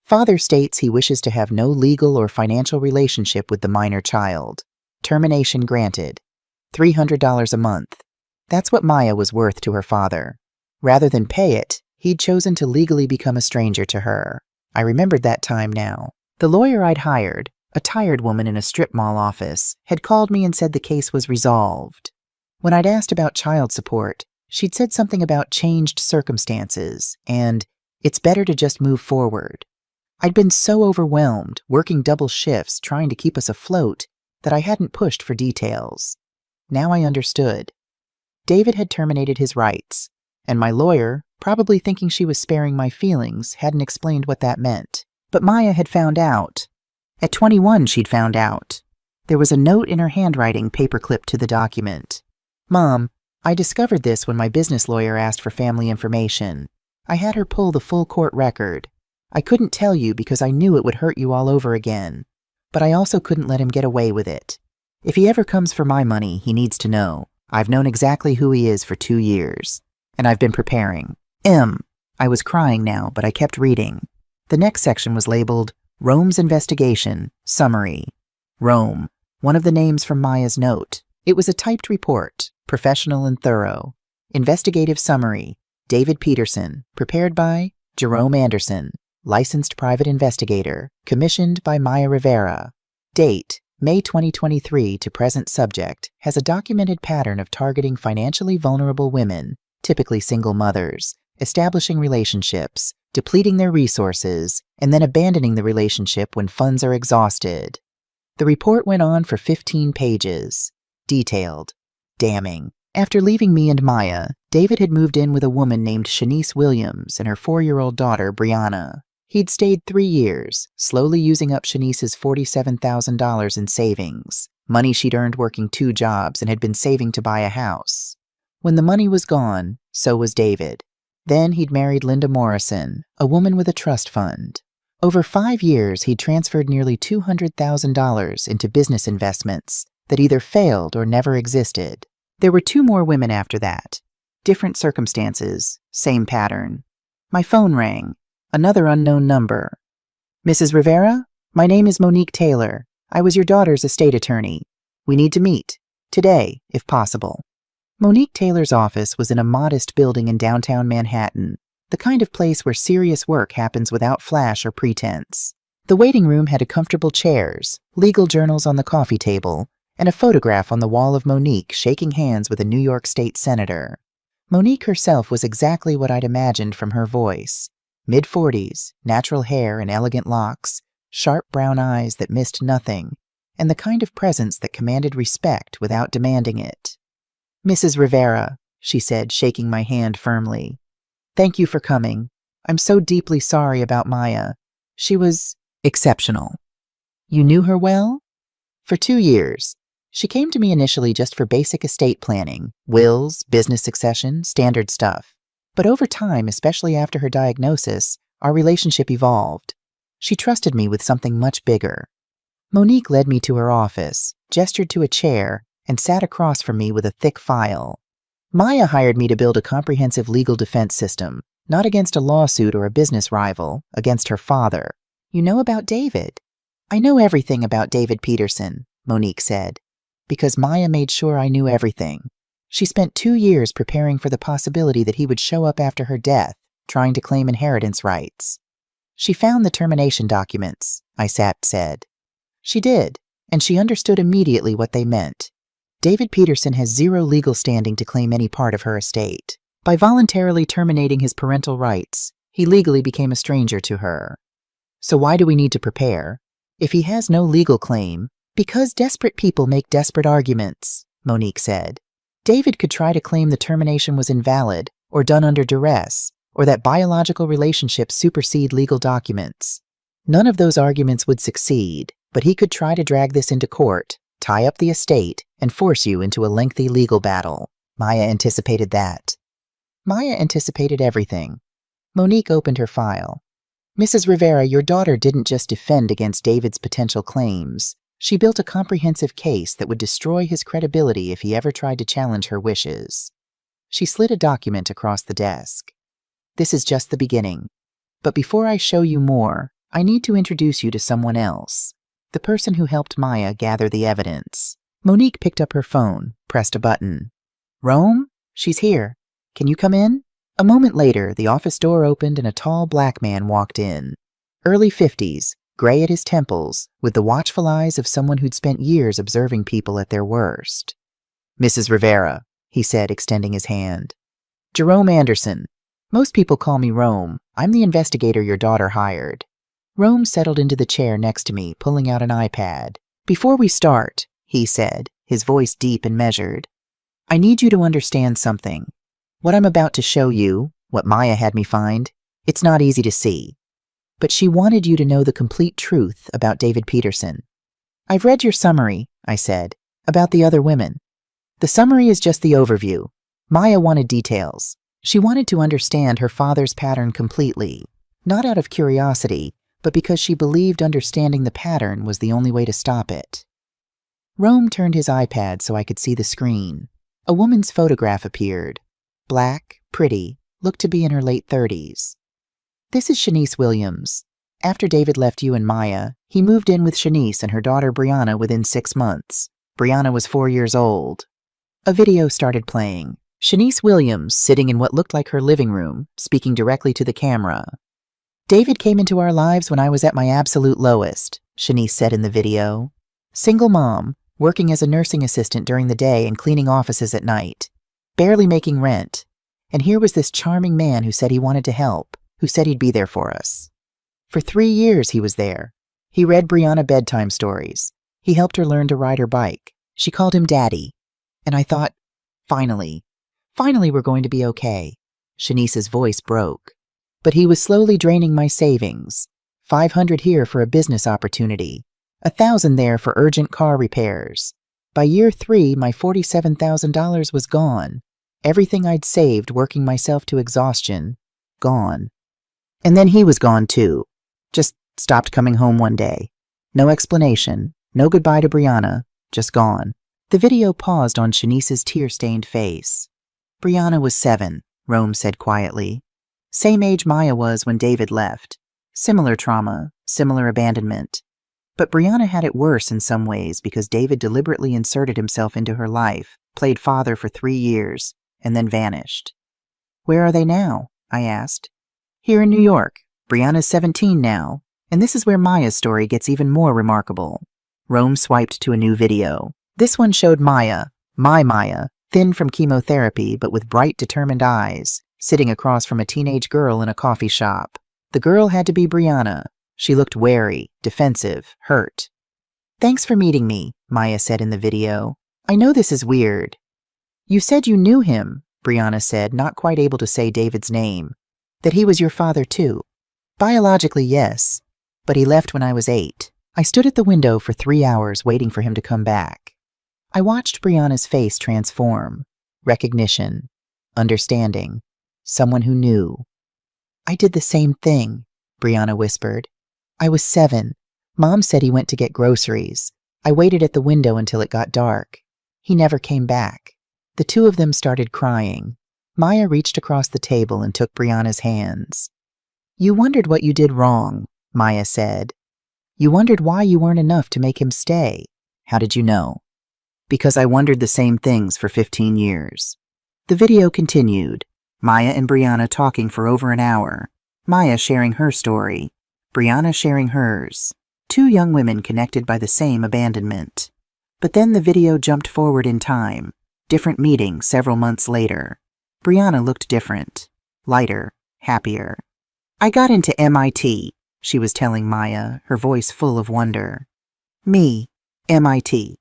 Father states he wishes to have no legal or financial relationship with the minor child. Termination granted. $300 a month. That's what Maya was worth to her father. Rather than pay it, he'd chosen to legally become a stranger to her. I remembered that time now. The lawyer I'd hired, a tired woman in a strip mall office, had called me and said the case was resolved. When I'd asked about child support, she'd said something about changed circumstances and it's better to just move forward. I'd been so overwhelmed, working double shifts, trying to keep us afloat, that I hadn't pushed for details. Now I understood. David had terminated his rights, and my lawyer, probably thinking she was sparing my feelings, hadn't explained what that meant. But Maya had found out. At 21, she'd found out. There was a note in her handwriting paperclipped to the document. Mom, I discovered this when my business lawyer asked for family information. I had her pull the full court record. I couldn't tell you because I knew it would hurt you all over again. But I also couldn't let him get away with it. If he ever comes for my money, he needs to know. I've known exactly who he is for 2 years. And I've been preparing. I was crying now, but I kept reading. The next section was labeled, Rome's Investigation, Summary. Rome, one of the names from Maya's note. It was a typed report, professional and thorough. Investigative Summary, David Peterson, prepared by Jerome Anderson, licensed private investigator, commissioned by Maya Rivera. Date, May 2023 to present subject, has a documented pattern of targeting financially vulnerable women, typically single mothers, establishing relationships, depleting their resources, and then abandoning the relationship when funds are exhausted. The report went on for 15 pages. Detailed. Damning. After leaving me and Maya, David had moved in with a woman named Shanice Williams and her 4-year-old daughter, Brianna. He'd stayed 3 years, slowly using up Shanice's $47,000 in savings, money she'd earned working 2 jobs and had been saving to buy a house. When the money was gone, so was David. Then he'd married Linda Morrison, a woman with a trust fund. Over 5 years, he'd transferred nearly $200,000 into business investments that either failed or never existed. There were 2 more women after that. Different circumstances, same pattern. My phone rang. Another unknown number. Mrs. Rivera, my name is Monique Taylor. I was your daughter's estate attorney. We need to meet. Today, if possible. Monique Taylor's office was in a modest building in downtown Manhattan, the kind of place where serious work happens without flash or pretense. The waiting room had comfortable chairs, legal journals on the coffee table, and a photograph on the wall of Monique shaking hands with a New York State senator. Monique herself was exactly what I'd imagined from her voice. Mid-40s, natural hair and elegant locks, sharp brown eyes that missed nothing, and the kind of presence that commanded respect without demanding it. Mrs. Rivera, she said, shaking my hand firmly. Thank you for coming. I'm so deeply sorry about Maya. She was exceptional. You knew her well? For 2 years. She came to me initially just for basic estate planning, wills, business succession, standard stuff. But over time, especially after her diagnosis, our relationship evolved. She trusted me with something much bigger. Monique led me to her office, gestured to a chair, and sat across from me with a thick file. Maya hired me to build a comprehensive legal defense system, not against a lawsuit or a business rival, against her father. You know about David? I know everything about David Peterson, Monique said, because Maya made sure I knew everything. She spent 2 years preparing for the possibility that he would show up after her death, trying to claim inheritance rights. She found the termination documents, I said. She did, and she understood immediately what they meant. David Peterson has zero legal standing to claim any part of her estate. By voluntarily terminating his parental rights, he legally became a stranger to her. So why do we need to prepare? If he has no legal claim, because desperate people make desperate arguments, Monique said. David could try to claim the termination was invalid, or done under duress, or that biological relationships supersede legal documents. None of those arguments would succeed, but he could try to drag this into court, tie up the estate, and force you into a lengthy legal battle. Maya anticipated that. Maya anticipated everything. Monique opened her file. Mrs. Rivera, your daughter didn't just defend against David's potential claims. She built a comprehensive case that would destroy his credibility if he ever tried to challenge her wishes. She slid a document across the desk. This is just the beginning. But before I show you more, I need to introduce you to someone else. The person who helped Maya gather the evidence. Monique picked up her phone, pressed a button. Rome? She's here. Can you come in? A moment later, the office door opened and a tall black man walked in. Early 50s, gray at his temples, with the watchful eyes of someone who'd spent years observing people at their worst. Mrs. Rivera, he said, extending his hand. Jerome Anderson. Most people call me Rome. I'm the investigator your daughter hired. Rome settled into the chair next to me, pulling out an iPad. Before we start, he said, his voice deep and measured, I need you to understand something. What I'm about to show you, what Maya had me find, it's not easy to see. But she wanted you to know the complete truth about David Peterson. I've read your summary, I said, about the other women. The summary is just the overview. Maya wanted details. She wanted to understand her father's pattern completely, not out of curiosity, but because she believed understanding the pattern was the only way to stop it. Rome turned his iPad so I could see the screen. A woman's photograph appeared. Black, pretty, looked to be in her late 30s. This is Shanice Williams. After David left you and Maya, he moved in with Shanice and her daughter Brianna within 6 months. Brianna was 4 years old. A video started playing. Shanice Williams, sitting in what looked like her living room, speaking directly to the camera. David came into our lives when I was at my absolute lowest, Shanice said in the video. Single mom, working as a nursing assistant during the day and cleaning offices at night. Barely making rent. And here was this charming man who said he wanted to help, who said he'd be there for us. For 3 years he was there. He read Brianna bedtime stories. He helped her learn to ride her bike. She called him Daddy. And I thought, finally we're going to be okay. Shanice's voice broke. But he was slowly draining my savings. $500 here for a business opportunity. $1,000 there for urgent car repairs. By year 3, my $47,000 was gone. Everything I'd saved working myself to exhaustion, gone. And then he was gone too. Just stopped coming home one day. No explanation, no goodbye to Brianna, just gone. The video paused on Shanice's tear-stained face. Brianna was 7, Rome said quietly. Same age Maya was when David left. Similar trauma, similar abandonment. But Brianna had it worse in some ways because David deliberately inserted himself into her life, played father for 3 years, and then vanished. Where are they now? I asked. Here in New York. Brianna's 17 now, and this is where Maya's story gets even more remarkable. Rome swiped to a new video. This one showed Maya, my Maya, thin from chemotherapy but with bright, determined eyes, sitting across from a teenage girl in a coffee shop. The girl had to be Brianna. She looked wary, defensive, hurt. Thanks for meeting me, Maya said in the video. I know this is weird. You said you knew him, Brianna said, not quite able to say David's name. That he was your father too. Biologically, yes, but he left when I was 8. I stood at the window for 3 hours waiting for him to come back. I watched Brianna's face transform. Recognition, understanding, someone who knew. I did the same thing, Brianna whispered. I was 7. Mom said he went to get groceries. I waited at the window until it got dark. He never came back. The two of them started crying. Maya reached across the table and took Brianna's hands. You wondered what you did wrong, Maya said. You wondered why you weren't enough to make him stay. How did you know? Because I wondered the same things for 15 years. The video continued. Maya and Brianna talking for over an hour. Maya sharing her story. Brianna sharing hers. 2 young women connected by the same abandonment. But then the video jumped forward in time. Different meeting several months later. Brianna looked different. Lighter. Happier. I got into MIT, she was telling Maya, her voice full of wonder. Me. MIT.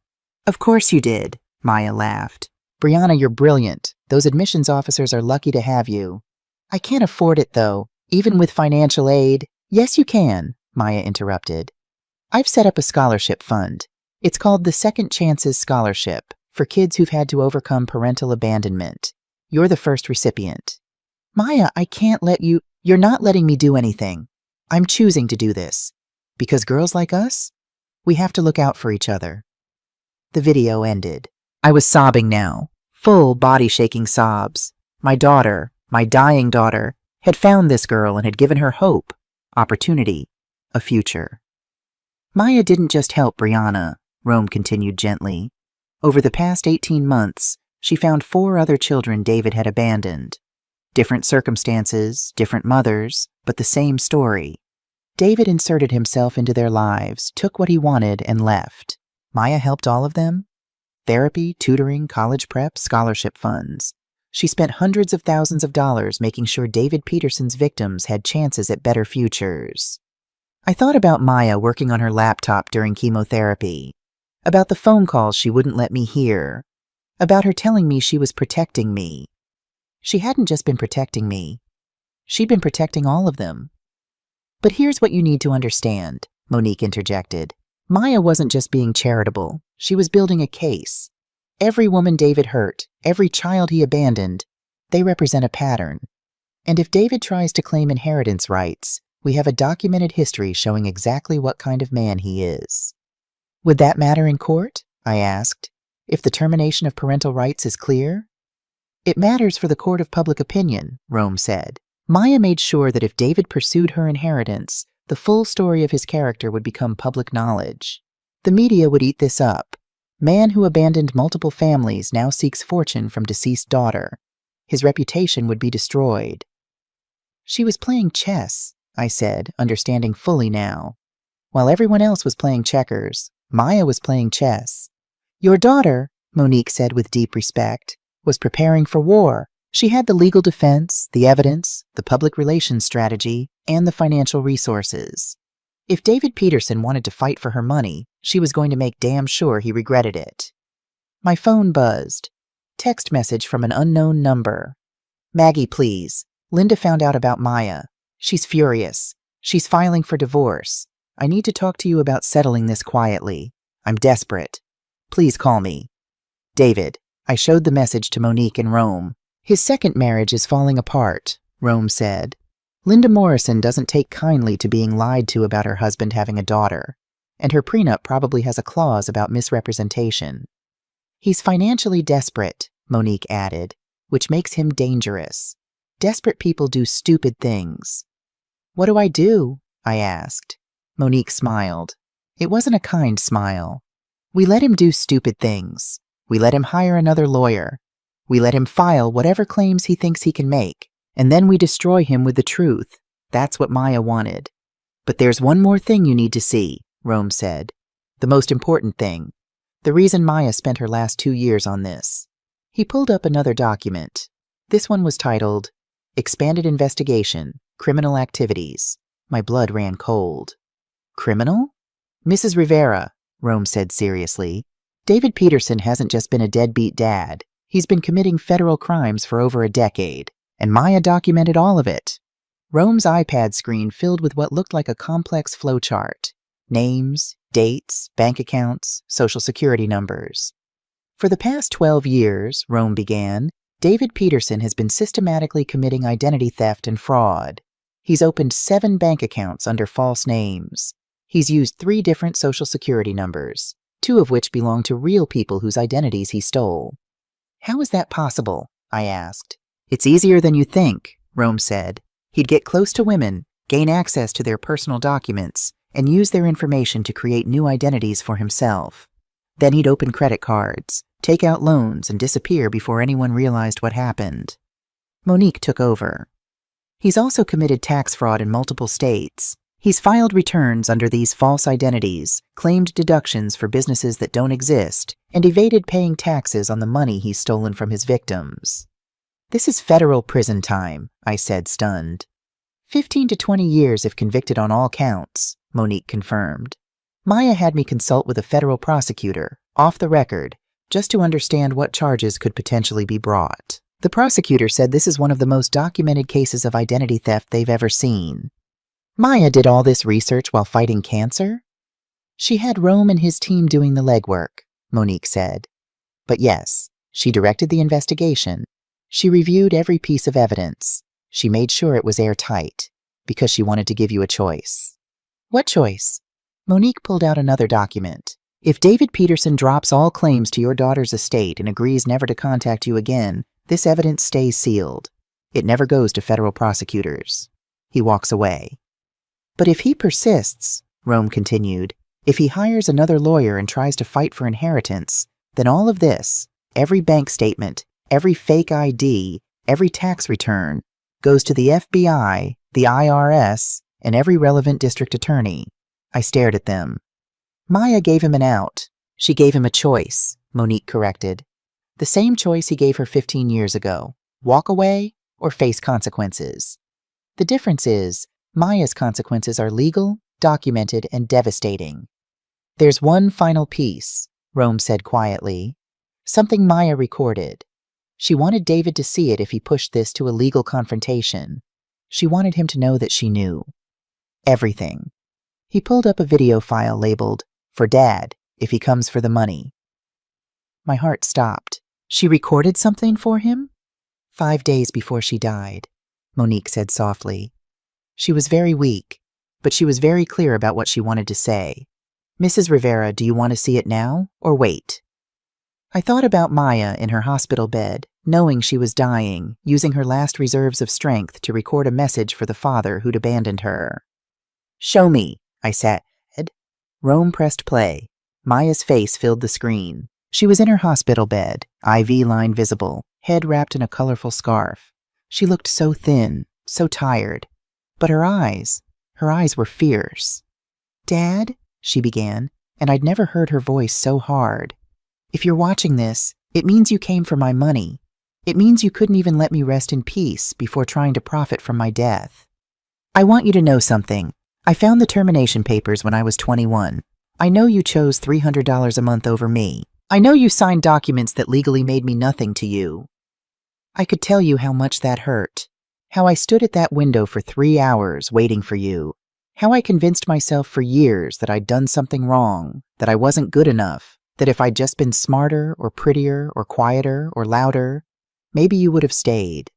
Of course you did, Maya laughed. Brianna, you're brilliant. Those admissions officers are lucky to have you. I can't afford it, though, even with financial aid. Yes, you can, Maya interrupted. I've set up a scholarship fund. It's called the Second Chances Scholarship for kids who've had to overcome parental abandonment. You're the first recipient. Maya, I can't let you. You're not letting me do anything. I'm choosing to do this. Because girls like us, we have to look out for each other. The video ended. I was sobbing now, full body-shaking sobs. My daughter, my dying daughter, had found this girl and had given her hope, opportunity, a future. Maya didn't just help Brianna, Rome continued gently. Over the past 18 months, she found 4 other children David had abandoned. Different circumstances, different mothers, but the same story. David inserted himself into their lives, took what he wanted, and left. Maya helped all of them? Therapy, tutoring, college prep, scholarship funds. She spent hundreds of thousands of dollars making sure David Peterson's victims had chances at better futures. I thought about Maya working on her laptop during chemotherapy, about the phone calls she wouldn't let me hear, about her telling me she was protecting me. She hadn't just been protecting me. She'd been protecting all of them. But here's what you need to understand, Monique interjected. Maya wasn't just being charitable. She was building a case. Every woman David hurt, every child he abandoned, they represent a pattern. And if David tries to claim inheritance rights, we have a documented history showing exactly what kind of man he is. Would that matter in court? I asked. If the termination of parental rights is clear? It matters for the court of public opinion, Rome said. Maya made sure that if David pursued her inheritance, the full story of his character would become public knowledge. The media would eat this up. Man who abandoned multiple families now seeks fortune from deceased daughter. His reputation would be destroyed. She was playing chess, I said, understanding fully now. While everyone else was playing checkers, Maya was playing chess. Your daughter, Monique said with deep respect, was preparing for war. She had the legal defense, the evidence, the public relations strategy, and the financial resources. If David Peterson wanted to fight for her money, she was going to make damn sure he regretted it. My phone buzzed. Text message from an unknown number. Maggie, please. Linda found out about Maya. She's furious. She's filing for divorce. I need to talk to you about settling this quietly. I'm desperate. Please call me. David. I showed the message to Monique in Rome. His second marriage is falling apart, Rome said. Linda Morrison doesn't take kindly to being lied to about her husband having a daughter, and her prenup probably has a clause about misrepresentation. He's financially desperate, Monique added, which makes him dangerous. Desperate people do stupid things. What do I do? I asked. Monique smiled. It wasn't a kind smile. We let him do stupid things. We let him hire another lawyer. We let him file whatever claims he thinks he can make, and then we destroy him with the truth. That's what Maya wanted. But there's one more thing you need to see, Rome said. The most important thing. The reason Maya spent her last 2 years on this. He pulled up another document. This one was titled, Expanded Investigation, Criminal Activities. My blood ran cold. Criminal? Mrs. Rivera, Rome said seriously. David Peterson hasn't just been a deadbeat dad. He's been committing federal crimes for over a decade, and Maya documented all of it. Rome's iPad screen filled with what looked like a complex flowchart. Names, dates, bank accounts, social security numbers. For the past 12 years, Rome began, David Peterson has been systematically committing identity theft and fraud. He's opened 7 bank accounts under false names. He's used 3 different social security numbers, 2 of which belong to real people whose identities he stole. How is that possible? I asked. It's easier than you think, Rome said. He'd get close to women, gain access to their personal documents, and use their information to create new identities for himself. Then he'd open credit cards, take out loans, and disappear before anyone realized what happened. Monique took over. He's also committed tax fraud in multiple states. He's filed returns under these false identities, claimed deductions for businesses that don't exist, and evaded paying taxes on the money he's stolen from his victims. This is federal prison time, I said, stunned. 15 to 20 years if convicted on all counts, Monique confirmed. Maya had me consult with a federal prosecutor, off the record, just to understand what charges could potentially be brought. The prosecutor said this is one of the most documented cases of identity theft they've ever seen. Maya did all this research while fighting cancer? She had Rome and his team doing the legwork, Monique said. But yes, she directed the investigation. She reviewed every piece of evidence. She made sure it was airtight, because she wanted to give you a choice. What choice? Monique pulled out another document. If David Peterson drops all claims to your daughter's estate and agrees never to contact you again, this evidence stays sealed. It never goes to federal prosecutors. He walks away. But if he persists, Rome continued, if he hires another lawyer and tries to fight for inheritance, then all of this, every bank statement, every fake ID, every tax return, goes to the FBI, the IRS, and every relevant district attorney. I stared at them. Maya gave him an out. She gave him a choice, Monique corrected. The same choice he gave her 15 years ago. Walk away or face consequences. The difference is, Maya's consequences are legal, documented, and devastating. There's one final piece, Rome said quietly. Something Maya recorded. She wanted David to see it if he pushed this to a legal confrontation. She wanted him to know that she knew. Everything. He pulled up a video file labeled, "For Dad, if he comes for the money." My heart stopped. She recorded something for him? 5 days before she died, Monique said softly. She was very weak, but she was very clear about what she wanted to say. Mrs. Rivera, do you want to see it now or wait? I thought about Maya in her hospital bed, knowing she was dying, using her last reserves of strength to record a message for the father who'd abandoned her. Show me, I said. Rome pressed play. Maya's face filled the screen. She was in her hospital bed, IV line visible, head wrapped in a colorful scarf. She looked so thin, so tired. But her eyes were fierce. Dad, she began, and I'd never heard her voice so hard. If you're watching this, it means you came for my money. It means you couldn't even let me rest in peace before trying to profit from my death. I want you to know something. I found the termination papers when I was 21. I know you chose $300 a month over me. I know you signed documents that legally made me nothing to you. I could tell you how much that hurt. How I stood at that window for 3 hours waiting for you. How I convinced myself for years that I'd done something wrong, that I wasn't good enough, that if I'd just been smarter or prettier or quieter or louder, maybe you would have stayed.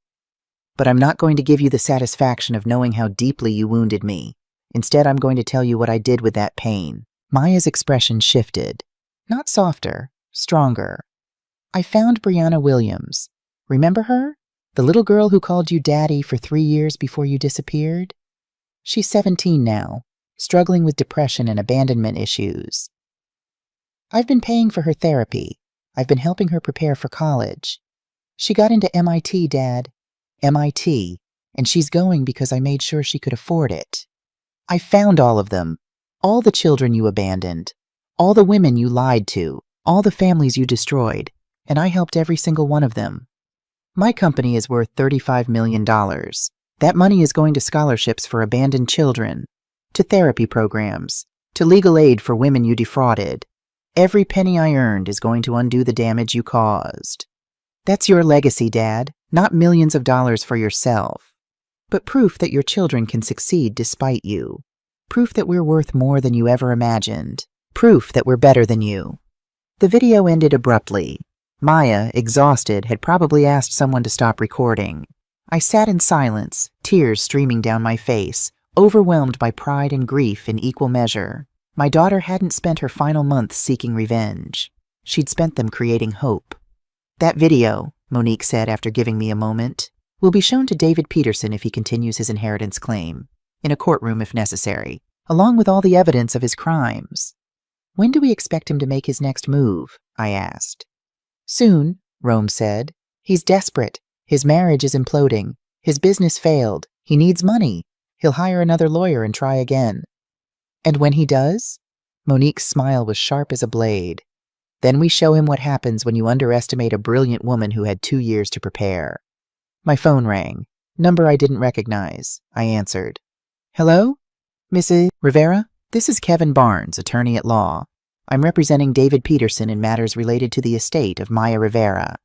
But I'm not going to give you the satisfaction of knowing how deeply you wounded me. Instead, I'm going to tell you what I did with that pain. Maya's expression shifted. Not softer, stronger. I found Brianna Williams. Remember her? The little girl who called you Daddy for 3 years before you disappeared? She's 17 now, struggling with depression and abandonment issues. I've been paying for her therapy. I've been helping her prepare for college. She got into MIT, Dad. MIT, and she's going because I made sure she could afford it. I found all of them. All the children you abandoned. All the women you lied to. All the families you destroyed. And I helped every single one of them. My company is worth $35 million. That money is going to scholarships for abandoned children, to therapy programs, to legal aid for women you defrauded. Every penny I earned is going to undo the damage you caused. That's your legacy, Dad, not millions of dollars for yourself, but proof that your children can succeed despite you. Proof that we're worth more than you ever imagined. Proof that we're better than you." The video ended abruptly. Maya, exhausted, had probably asked someone to stop recording. I sat in silence, tears streaming down my face, overwhelmed by pride and grief in equal measure. My daughter hadn't spent her final months seeking revenge. She'd spent them creating hope. "That video," Monique said after giving me a moment, "will be shown to David Peterson if he continues his inheritance claim, in a courtroom if necessary, along with all the evidence of his crimes." "When do we expect him to make his next move?" I asked. "Soon," Rome said. "He's desperate. His marriage is imploding. His business failed. He needs money. He'll hire another lawyer and try again." "And when he does?" Monique's smile was sharp as a blade. "Then we show him what happens when you underestimate a brilliant woman who had 2 years to prepare." My phone rang. Number I didn't recognize. I answered. "Hello? Mrs. Rivera? This is Kevin Barnes, attorney at law. I'm representing David Peterson in matters related to the estate of Maya Rivera.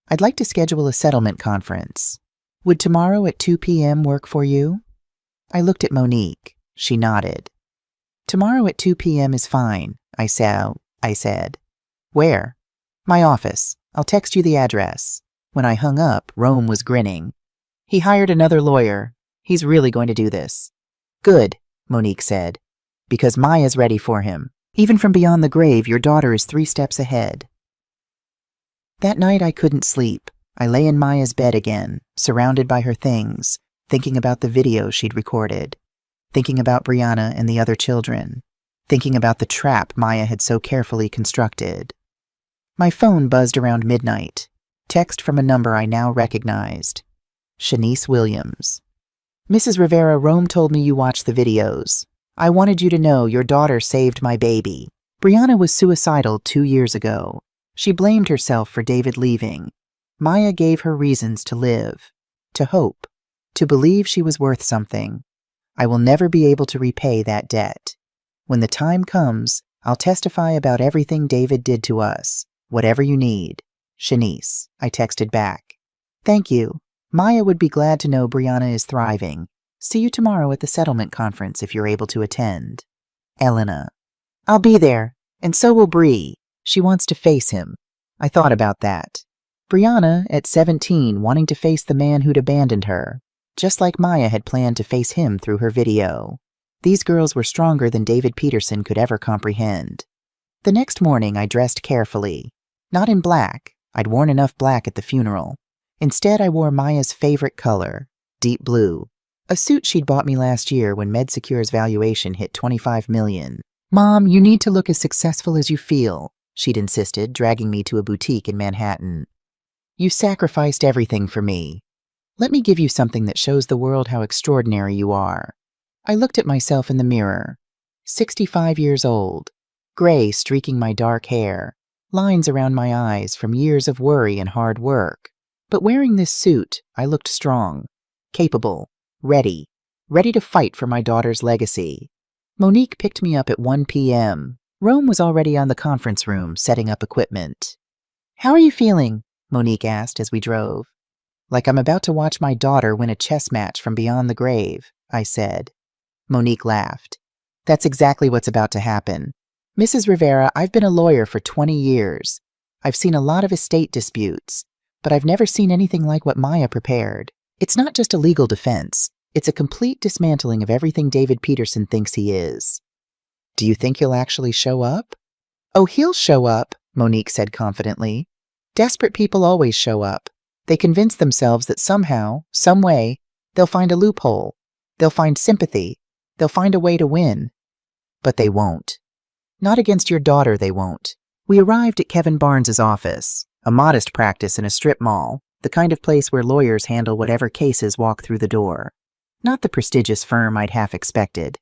I'd like to schedule a settlement conference. Would tomorrow at 2 p.m. work for you?" I looked at Monique. She nodded. "Tomorrow at 2 p.m. is fine," I said. "Where?" "My office. I'll text you the address." When I hung up, Rome was grinning. "He hired another lawyer. He's really going to do this." "Good," Monique said, "because Maya's ready for him. Even from beyond the grave, your daughter is 3 steps ahead." That night I couldn't sleep. I lay in Maya's bed again, surrounded by her things, thinking about the video she'd recorded, thinking about Brianna and the other children, thinking about the trap Maya had so carefully constructed. My phone buzzed around midnight. Text from a number I now recognized. Shanice Williams. "Mrs. Rivera, Rome told me you watched the videos. I wanted you to know your daughter saved my baby. Brianna was suicidal 2 years ago. She blamed herself for David leaving. Maya gave her reasons to live, to hope, to believe she was worth something. I will never be able to repay that debt. When the time comes, I'll testify about everything David did to us. Whatever you need. Shanice." I texted back. "Thank you. Maya would be glad to know Brianna is thriving. See you tomorrow at the settlement conference if you're able to attend. Elena." "I'll be there, and so will Bree. She wants to face him." I thought about that. Brianna, at 17, wanting to face the man who'd abandoned her, just like Maya had planned to face him through her video. These girls were stronger than David Peterson could ever comprehend. The next morning I dressed carefully. Not in black. I'd worn enough black at the funeral. Instead, I wore Maya's favorite color, deep blue. A suit she'd bought me last year when MedSecure's valuation hit $25 million. "Mom, you need to look as successful as you feel," she'd insisted, dragging me to a boutique in Manhattan. "You sacrificed everything for me. Let me give you something that shows the world how extraordinary you are." I looked at myself in the mirror. 65 years old. Gray streaking my dark hair. Lines around my eyes from years of worry and hard work. But wearing this suit, I looked strong, capable, ready to fight for my daughter's legacy. Monique picked me up at 1 p.m. Rome was already on the conference room, setting up equipment. "How are you feeling?" Monique asked as we drove. "Like I'm about to watch my daughter win a chess match from beyond the grave," I said. Monique laughed. "That's exactly what's about to happen. Mrs. Rivera, I've been a lawyer for 20 years. I've seen a lot of estate disputes, but I've never seen anything like what Maya prepared. It's not just a legal defense. It's a complete dismantling of everything David Peterson thinks he is." "Do you think he'll actually show up?" "Oh, he'll show up," Monique said confidently. "Desperate people always show up. They convince themselves that somehow, some way, they'll find a loophole. They'll find sympathy. They'll find a way to win. But they won't. Not against your daughter, they won't." We arrived at Kevin Barnes's office, a modest practice in a strip mall, the kind of place where lawyers handle whatever cases walk through the door. Not the prestigious firm I'd half expected.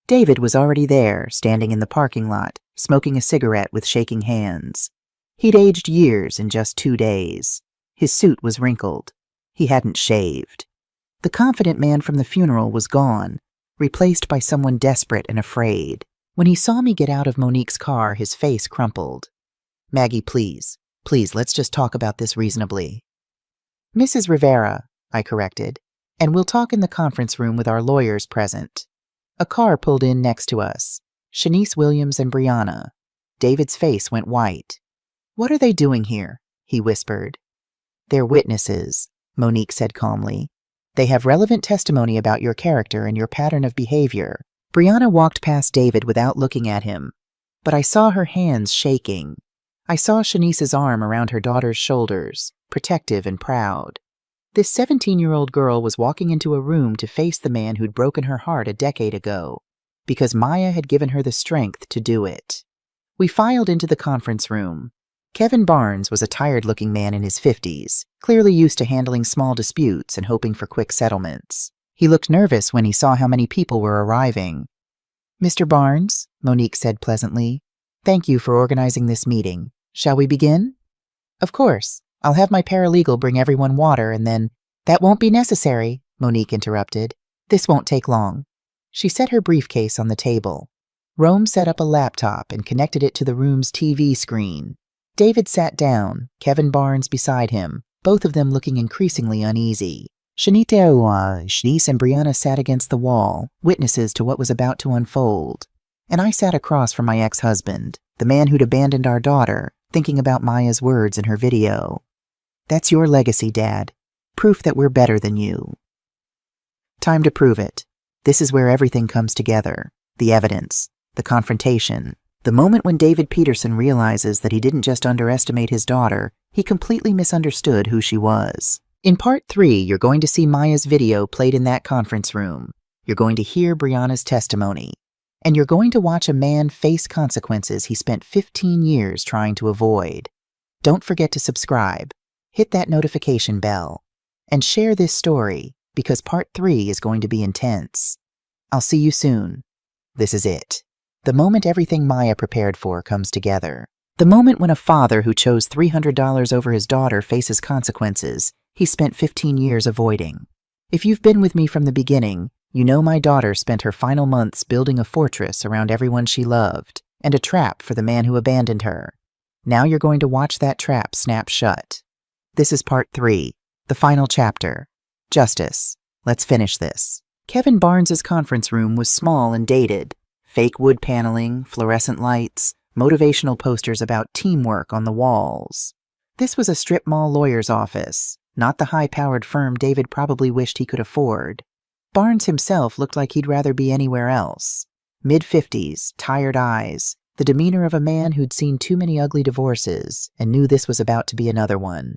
David was already there, standing in the parking lot, smoking a cigarette with shaking hands. He'd aged years in just 2 days. His suit was wrinkled. He hadn't shaved. The confident man from the funeral was gone, replaced by someone desperate and afraid. When he saw me get out of Monique's car, his face crumpled. "Maggie, please. Please, let's just talk about this reasonably. Mrs. Rivera, I corrected, and we'll talk in the conference room with our lawyers present. A car pulled in next to us. Shanice Williams and Brianna. David's face went white. What are they doing here? He whispered. They're witnesses, Monique said calmly. They have relevant testimony about your character and your pattern of behavior. Brianna walked past David without looking at him, but I saw her hands shaking. I saw Shanice's arm around her daughter's shoulders, protective and proud. This 17-year-old girl was walking into a room to face the man who'd broken her heart a decade ago, because Maya had given her the strength to do it. We filed into the conference room. Kevin Barnes was a tired-looking man in his 50s, clearly used to handling small disputes and hoping for quick settlements. He looked nervous when he saw how many people were arriving. Mr. Barnes, Monique said pleasantly, thank you for organizing this meeting. Shall we begin? Of course. I'll have my paralegal bring everyone water and then— That won't be necessary, Monique interrupted. This won't take long. She set her briefcase on the table. Rome set up a laptop and connected it to the room's TV screen. David sat down, Kevin Barnes beside him, both of them looking increasingly uneasy. Shanice and Brianna sat against the wall, witnesses to what was about to unfold. And I sat across from my ex-husband, the man who'd abandoned our daughter, thinking about Maya's words in her video. That's your legacy, Dad. Proof that we're better than you. Time to prove it. This is where everything comes together. The evidence, the confrontation, the moment when David Peterson realizes that he didn't just underestimate his daughter, he completely misunderstood who she was. In Part 3, you're going to see Maya's video played in that conference room. You're going to hear Brianna's testimony. And you're going to watch a man face consequences he spent 15 years trying to avoid. Don't forget to subscribe. Hit that notification bell. And share this story, because Part 3 is going to be intense. I'll see you soon. This is it. The moment everything Maya prepared for comes together. The moment when a father who chose $300 over his daughter faces consequences he spent 15 years avoiding. If you've been with me from the beginning, you know my daughter spent her final months building a fortress around everyone she loved, and a trap for the man who abandoned her. Now you're going to watch that trap snap shut. This is Part 3, the final chapter. Justice. Let's finish this. Kevin Barnes's conference room was small and dated. Fake wood paneling, fluorescent lights, motivational posters about teamwork on the walls. This was a strip mall lawyer's office, not the high-powered firm David probably wished he could afford. Barnes himself looked like he'd rather be anywhere else. Mid-50s, tired eyes, the demeanor of a man who'd seen too many ugly divorces and knew this was about to be another one.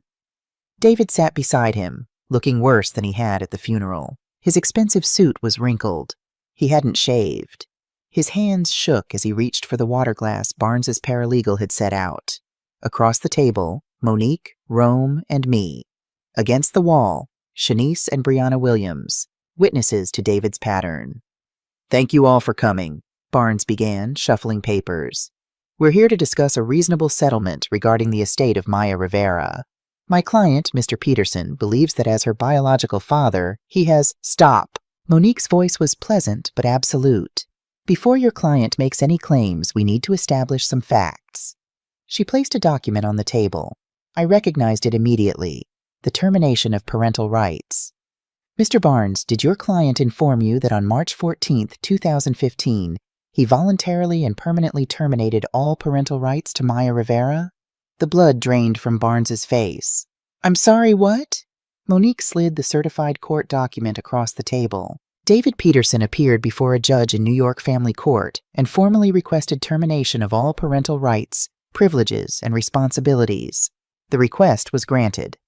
David sat beside him, looking worse than he had at the funeral. His expensive suit was wrinkled. He hadn't shaved. His hands shook as he reached for the water glass Barnes's paralegal had set out. Across the table, Monique, Rome, and me. Against the wall, Shanice and Brianna Williams, witnesses to David's pattern. Thank you all for coming, Barnes began, shuffling papers. We're here to discuss a reasonable settlement regarding the estate of Maya Rivera. My client, Mr. Peterson, believes that as her biological father, he has— Stop! Monique's voice was pleasant but absolute. Before your client makes any claims, we need to establish some facts. She placed a document on the table. I recognized it immediately. The termination of parental rights. Mr. Barnes, did your client inform you that on March 14, 2015, he voluntarily and permanently terminated all parental rights to Maya Rivera? The blood drained from Barnes's face. I'm sorry, what? Monique slid the certified court document across the table. David Peterson appeared before a judge in New York Family Court and formally requested termination of all parental rights, privileges, and responsibilities. The request was granted.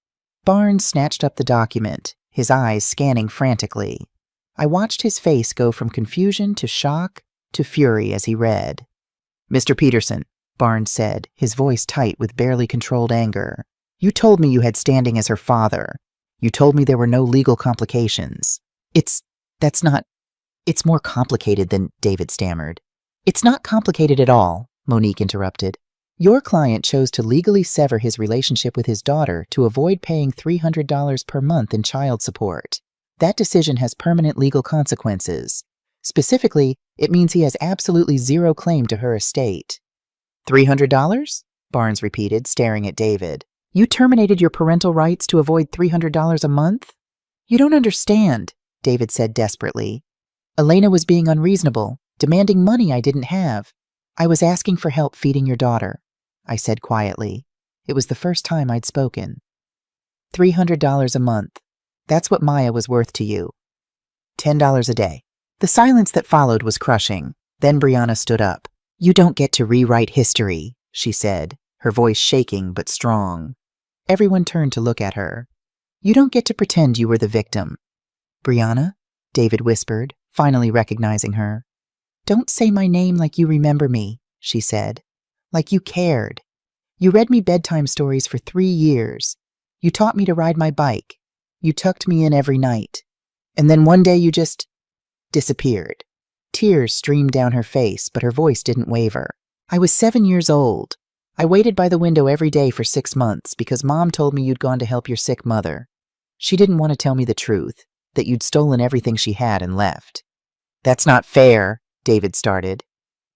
Barnes snatched up the document, his eyes scanning frantically. I watched his face go from confusion to shock to fury as he read. Mr. Peterson, Barnes said, his voice tight with barely controlled anger. You told me you had standing as her father. You told me there were no legal complications. It's more complicated than, David stammered. It's not complicated at all, Monique interrupted. Your client chose to legally sever his relationship with his daughter to avoid paying $300 per month in child support. That decision has permanent legal consequences. Specifically, it means he has absolutely zero claim to her estate. $300? Barnes repeated, staring at David. You terminated your parental rights to avoid $300 a month? You don't understand, David said desperately. Elena was being unreasonable, demanding money I didn't have. I was asking for help feeding your daughter, I said quietly. It was the first time I'd spoken. $300 a month. That's what Maya was worth to you. $10 a day. The silence that followed was crushing. Then Brianna stood up. You don't get to rewrite history, she said, her voice shaking but strong. Everyone turned to look at her. You don't get to pretend you were the victim. Brianna? David whispered, finally recognizing her. Don't say my name like you remember me, she said. Like you cared. You read me bedtime stories for 3 years. You taught me to ride my bike. You tucked me in every night. And then one day you just disappeared. Tears streamed down her face, but her voice didn't waver. I was 7 years old. I waited by the window every day for 6 months because Mom told me you'd gone to help your sick mother. She didn't want to tell me the truth, that you'd stolen everything she had and left. That's not fair, David started.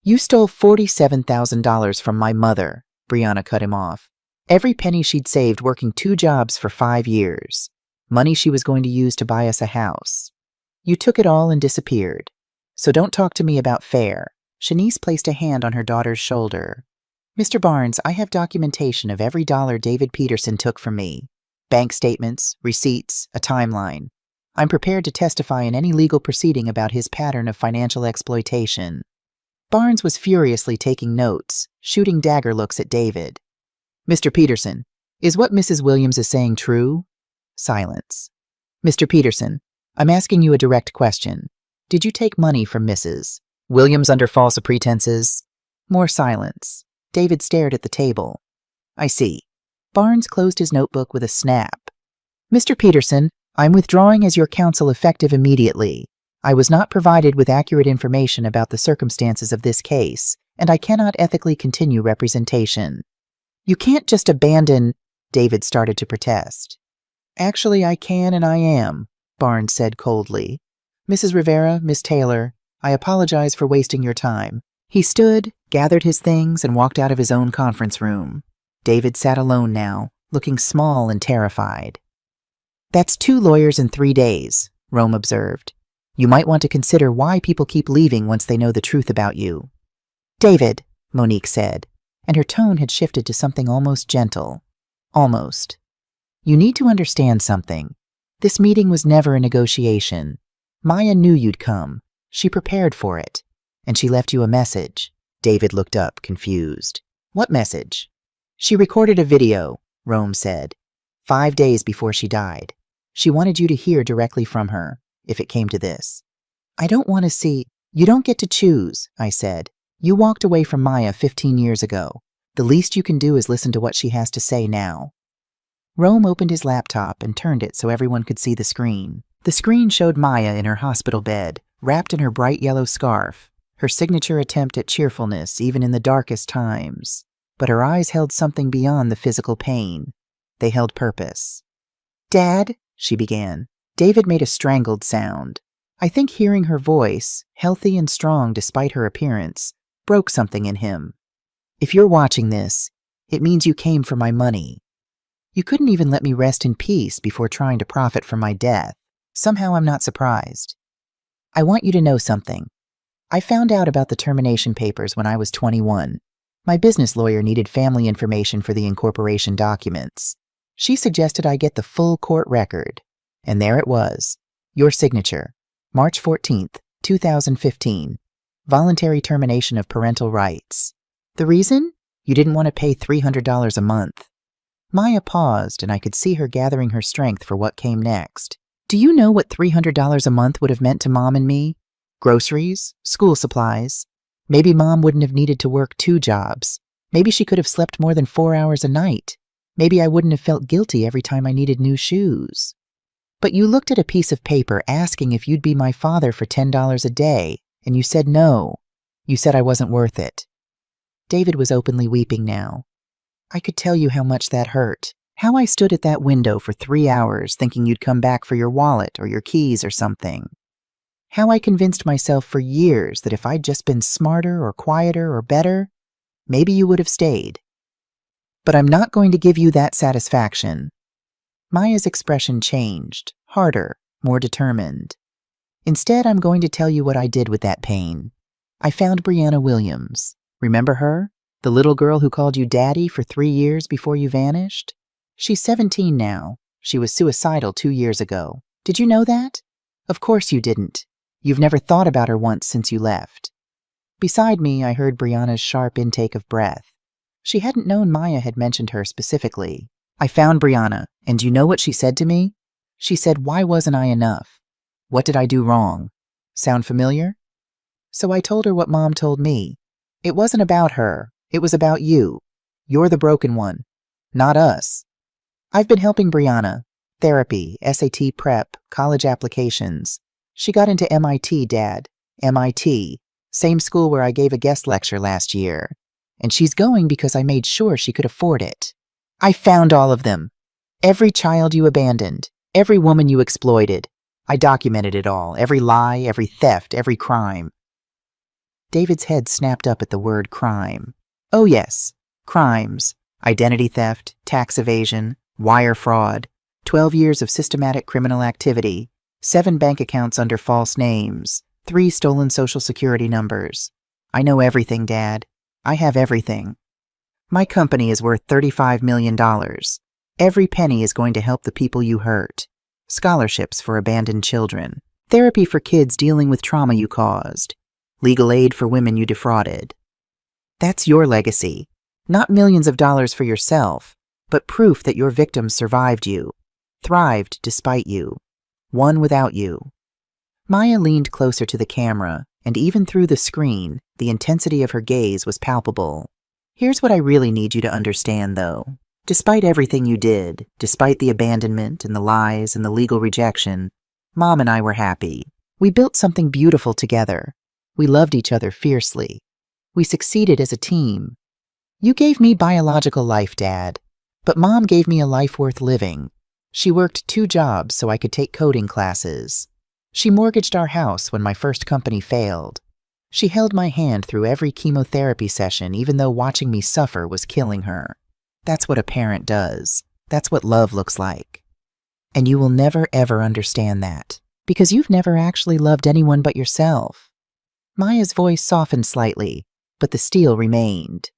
You stole $47,000 from my mother, Brianna cut him off. Every penny she'd saved working 2 jobs for 5 years. Money she was going to use to buy us a house. You took it all and disappeared. So don't talk to me about fair. Shanice placed a hand on her daughter's shoulder. Mr. Barnes, I have documentation of every dollar David Peterson took from me. Bank statements, receipts, a timeline. I'm prepared to testify in any legal proceeding about his pattern of financial exploitation. Barnes was furiously taking notes, shooting dagger looks at David. Mr. Peterson, is what Mrs. Williams is saying true? Silence. Mr. Peterson, I'm asking you a direct question. Did you take money from Mrs. Williams under false pretenses? More silence. David stared at the table. I see. Barnes closed his notebook with a snap. Mr. Peterson, I'm withdrawing as your counsel effective immediately. I was not provided with accurate information about the circumstances of this case, and I cannot ethically continue representation. You can't just abandon, David started to protest. Actually, I can and I am, Barnes said coldly. Mrs. Rivera, Miss Taylor, I apologize for wasting your time. He stood, gathered his things, and walked out of his own conference room. David sat alone now, looking small and terrified. That's 2 lawyers in 3 days, Rome observed. You might want to consider why people keep leaving once they know the truth about you. David, Monique said, and her tone had shifted to something almost gentle. Almost. You need to understand something. This meeting was never a negotiation. Maya knew you'd come. She prepared for it. And she left you a message. David looked up, confused. What message? She recorded a video, Rome said. 5 days before she died. She wanted you to hear directly from her, if it came to this. I don't want to see. You don't get to choose, I said. You walked away from Maya 15 years ago. The least you can do is listen to what she has to say now. Rome opened his laptop and turned it so everyone could see the screen. The screen showed Maya in her hospital bed, wrapped in her bright yellow scarf, her signature attempt at cheerfulness even in the darkest times. But her eyes held something beyond the physical pain. They held purpose. Dad, she began. David made a strangled sound. I think hearing her voice, healthy and strong despite her appearance, broke something in him. If you're watching this, it means you came for my money. You couldn't even let me rest in peace before trying to profit from my death. Somehow I'm not surprised. I want you to know something. I found out about the termination papers when I was 21. My business lawyer needed family information for the incorporation documents. She suggested I get the full court record. And there it was. Your signature. March 14th, 2015. Voluntary termination of parental rights. The reason? You didn't want to pay $300 a month. Maya paused, and I could see her gathering her strength for what came next. Do you know what $300 a month would have meant to Mom and me? Groceries, school supplies. Maybe Mom wouldn't have needed to work 2 jobs. Maybe she could have slept more than 4 hours a night. Maybe I wouldn't have felt guilty every time I needed new shoes. But you looked at a piece of paper asking if you'd be my father for $10 a day, and you said no. You said I wasn't worth it. David was openly weeping now. I could tell you how much that hurt. How I stood at that window for 3 hours thinking you'd come back for your wallet or your keys or something. How I convinced myself for years that if I'd just been smarter or quieter or better, maybe you would have stayed. But I'm not going to give you that satisfaction." Maya's expression changed, harder, more determined. "Instead, I'm going to tell you what I did with that pain. I found Brianna Williams. Remember her? The little girl who called you Daddy for 3 years before you vanished? She's 17 now. She was suicidal 2 years ago. Did you know that? Of course you didn't. You've never thought about her once since you left." Beside me, I heard Brianna's sharp intake of breath. She hadn't known Maya had mentioned her specifically. "I found Brianna, and you know what she said to me? She said, 'Why wasn't I enough? What did I do wrong?' Sound familiar?" So I told her what Mom told me. It wasn't about her. It was about you. You're the broken one, not us. I've been helping Brianna. Therapy, SAT prep, college applications. She got into MIT, Dad. MIT. Same school where I gave a guest lecture last year. And she's going because I made sure she could afford it. I found all of them. Every child you abandoned. Every woman you exploited. I documented it all. Every lie, every theft, every crime." David's head snapped up at the word crime. "Oh yes, crimes. Identity theft, tax evasion, wire fraud, 12 years of systematic criminal activity, 7 bank accounts under false names, 3 stolen Social Security numbers. I know everything, Dad. I have everything. My company is worth $35 million. Every penny is going to help the people you hurt. Scholarships for abandoned children. Therapy for kids dealing with trauma you caused. Legal aid for women you defrauded. That's your legacy. Not millions of dollars for yourself, but proof that your victims survived you, thrived despite you, won without you." Maya leaned closer to the camera, and even through the screen, the intensity of her gaze was palpable. "Here's what I really need you to understand, though. Despite everything you did, despite the abandonment and the lies and the legal rejection, Mom and I were happy. We built something beautiful together. We loved each other fiercely. We succeeded as a team. You gave me biological life, Dad, but Mom gave me a life worth living. She worked 2 jobs so I could take coding classes. She mortgaged our house when my first company failed. She held my hand through every chemotherapy session even though watching me suffer was killing her. That's what a parent does. That's what love looks like. And you will never ever understand that, because you've never actually loved anyone but yourself." Maya's voice softened slightly, but the steel remained.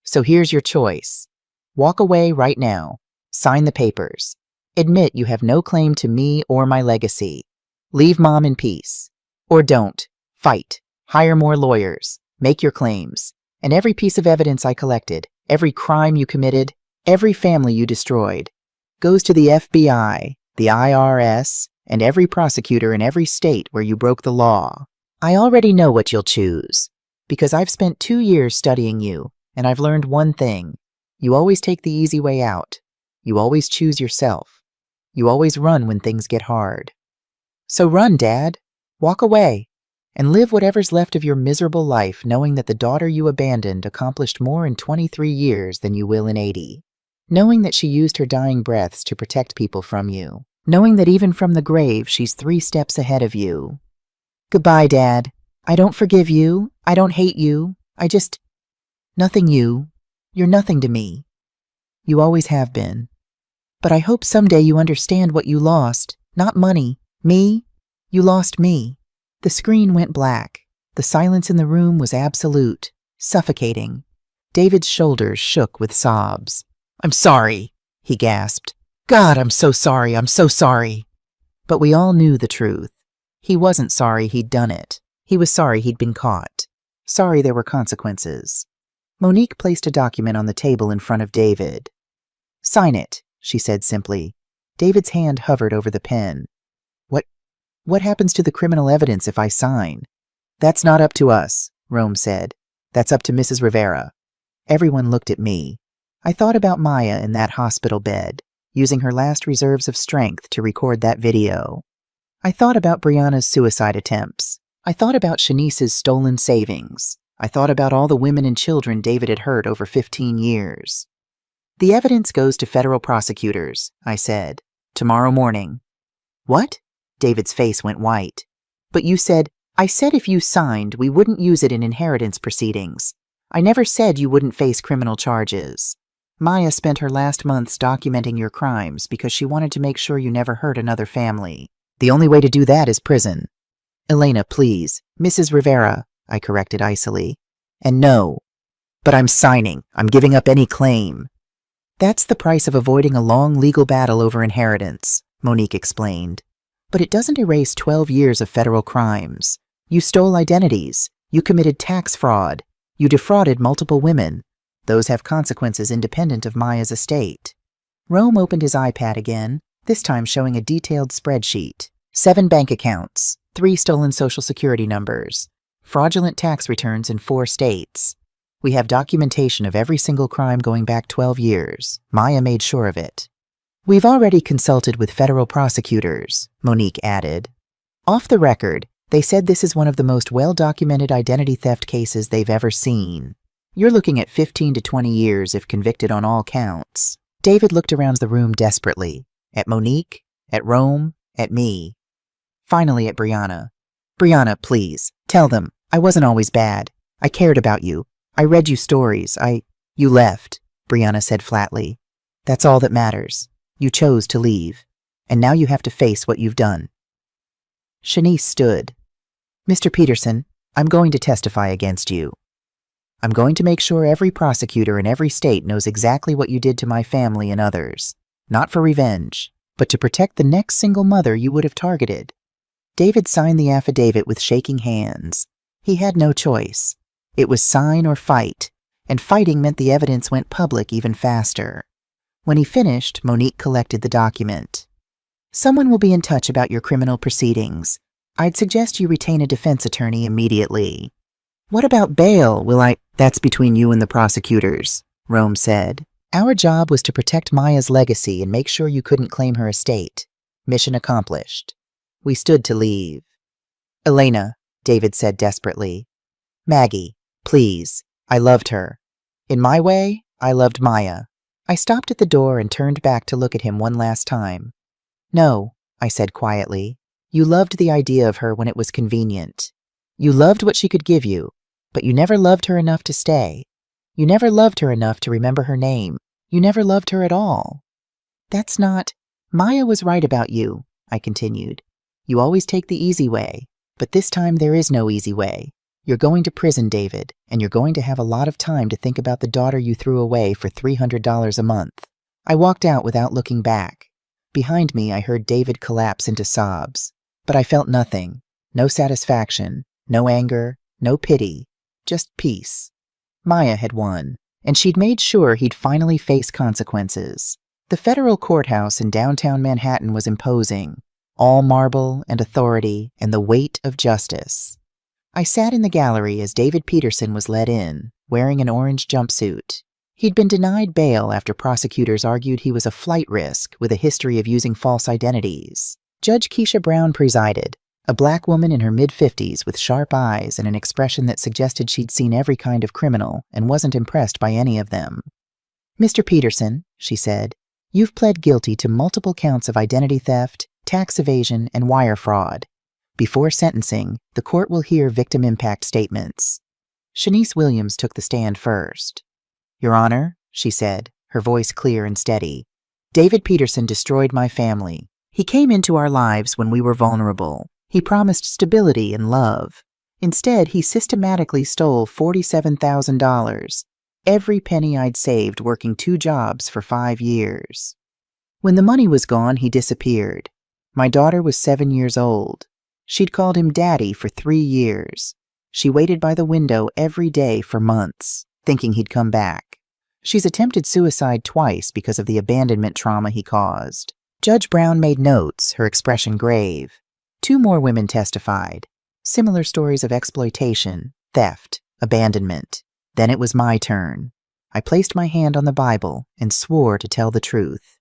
"So here's your choice. Walk away right now. Sign the papers. Admit you have no claim to me or my legacy. Leave Mom in peace. Or don't. Fight. Hire more lawyers. Make your claims. And every piece of evidence I collected, every crime you committed, every family you destroyed, goes to the FBI, the IRS, and every prosecutor in every state where you broke the law. I already know what you'll choose, because I've spent 2 years studying you, and I've learned one thing. You always take the easy way out. You always choose yourself. You always run when things get hard. So run, Dad. Walk away. And live whatever's left of your miserable life knowing that the daughter you abandoned accomplished more in 23 years than you will in 80. Knowing that she used her dying breaths to protect people from you. Knowing that even from the grave, she's 3 steps ahead of you. Goodbye, Dad. I don't forgive you. I don't hate you. Nothing you. You're nothing to me. You always have been. But I hope someday you understand what you lost. Not money. Me. You lost me. The screen went black. The silence in the room was absolute, suffocating. David's shoulders shook with sobs. "I'm sorry," he gasped. "God, I'm so sorry. I'm so sorry." But we all knew the truth. He wasn't sorry he'd done it. He was sorry he'd been caught. Sorry there were consequences. Monique placed a document on the table in front of David. "Sign it," she said simply. David's hand hovered over the pen. What happens to the criminal evidence if I sign?" "That's not up to us," Rome said. "That's up to Mrs. Rivera." Everyone looked at me. I thought about Maya in that hospital bed, using her last reserves of strength to record that video. I thought about Brianna's suicide attempts. I thought about Shanice's stolen savings. I thought about all the women and children David had hurt over 15 years. "The evidence goes to federal prosecutors," I said. "Tomorrow morning." "What?" David's face went white. "But you said—" "I said if you signed, we wouldn't use it in inheritance proceedings. I never said you wouldn't face criminal charges. Maya spent her last months documenting your crimes because she wanted to make sure you never hurt another family. The only way to do that is prison. Elena, please. Mrs. Rivera, I corrected icily. And no. But I'm signing. I'm giving up any claim. That's the price of avoiding a long legal battle over inheritance, Monique explained. But it doesn't erase 12 years of federal crimes. You stole identities. You committed tax fraud. You defrauded multiple women. Those have consequences independent of Maya's estate. Rome opened his iPad again, this time showing a detailed spreadsheet. 7 bank accounts, 3 stolen Social Security numbers, fraudulent tax returns in 4 states. We have documentation of every single crime going back 12 years. Maya made sure of it. We've already consulted with federal prosecutors, Monique added. Off the record, they said this is one of the most well-documented identity theft cases they've ever seen. You're looking at 15 to 20 years if convicted on all counts. David looked around the room desperately. At Monique, at Rome, at me. Finally at Brianna. Brianna, please, tell them. I wasn't always bad. I cared about you. I read you stories. You left, Brianna said flatly. That's all that matters. You chose to leave. And now you have to face what you've done. Shanice stood. Mr. Peterson, I'm going to testify against you. I'm going to make sure every prosecutor in every state knows exactly what you did to my family and others. Not for revenge, but to protect the next single mother you would have targeted. David signed the affidavit with shaking hands. He had no choice. It was sign or fight, and fighting meant the evidence went public even faster. When he finished, Monique collected the document. Someone will be in touch about your criminal proceedings. I'd suggest you retain a defense attorney immediately. What about bail? That's between you and the prosecutors, Rome said. Our job was to protect Maya's legacy and make sure you couldn't claim her estate. Mission accomplished. We stood to leave. Elena, David said desperately. Maggie, please. I loved her. In my way, I loved Maya. I stopped at the door and turned back to look at him one last time. No, I said quietly. You loved the idea of her when it was convenient. You loved what she could give you, but you never loved her enough to stay. You never loved her enough to remember her name. You never loved her at all. That's not... Maya was right about you, I continued. You always take the easy way, but this time there is no easy way. You're going to prison, David, and you're going to have a lot of time to think about the daughter you threw away for $300 a month. I walked out without looking back. Behind me, I heard David collapse into sobs. But I felt nothing. No satisfaction, no anger, no pity, just peace. Maya had won, and she'd made sure he'd finally face consequences. The federal courthouse in downtown Manhattan was imposing, all marble and authority and the weight of justice. I sat in the gallery as David Peterson was led in, wearing an orange jumpsuit. He'd been denied bail after prosecutors argued he was a flight risk with a history of using false identities. Judge Keisha Brown presided, a black woman in her mid-50s with sharp eyes and an expression that suggested she'd seen every kind of criminal and wasn't impressed by any of them. Mr. Peterson, she said, you've pled guilty to multiple counts of identity theft, tax evasion, and wire fraud. Before sentencing, the court will hear victim impact statements. Shanice Williams took the stand first. Your Honor, she said, her voice clear and steady, David Peterson destroyed my family. He came into our lives when we were vulnerable. He promised stability and love. Instead, he systematically stole $47,000, every penny I'd saved working 2 jobs for 5 years. When the money was gone, he disappeared. My daughter was 7 years old. She'd called him Daddy for 3 years. She waited by the window every day for months, thinking he'd come back. She's attempted suicide twice because of the abandonment trauma he caused. Judge Brown made notes, her expression grave. 2 more women testified. Similar stories of exploitation, theft, abandonment. Then it was my turn. I placed my hand on the Bible and swore to tell the truth.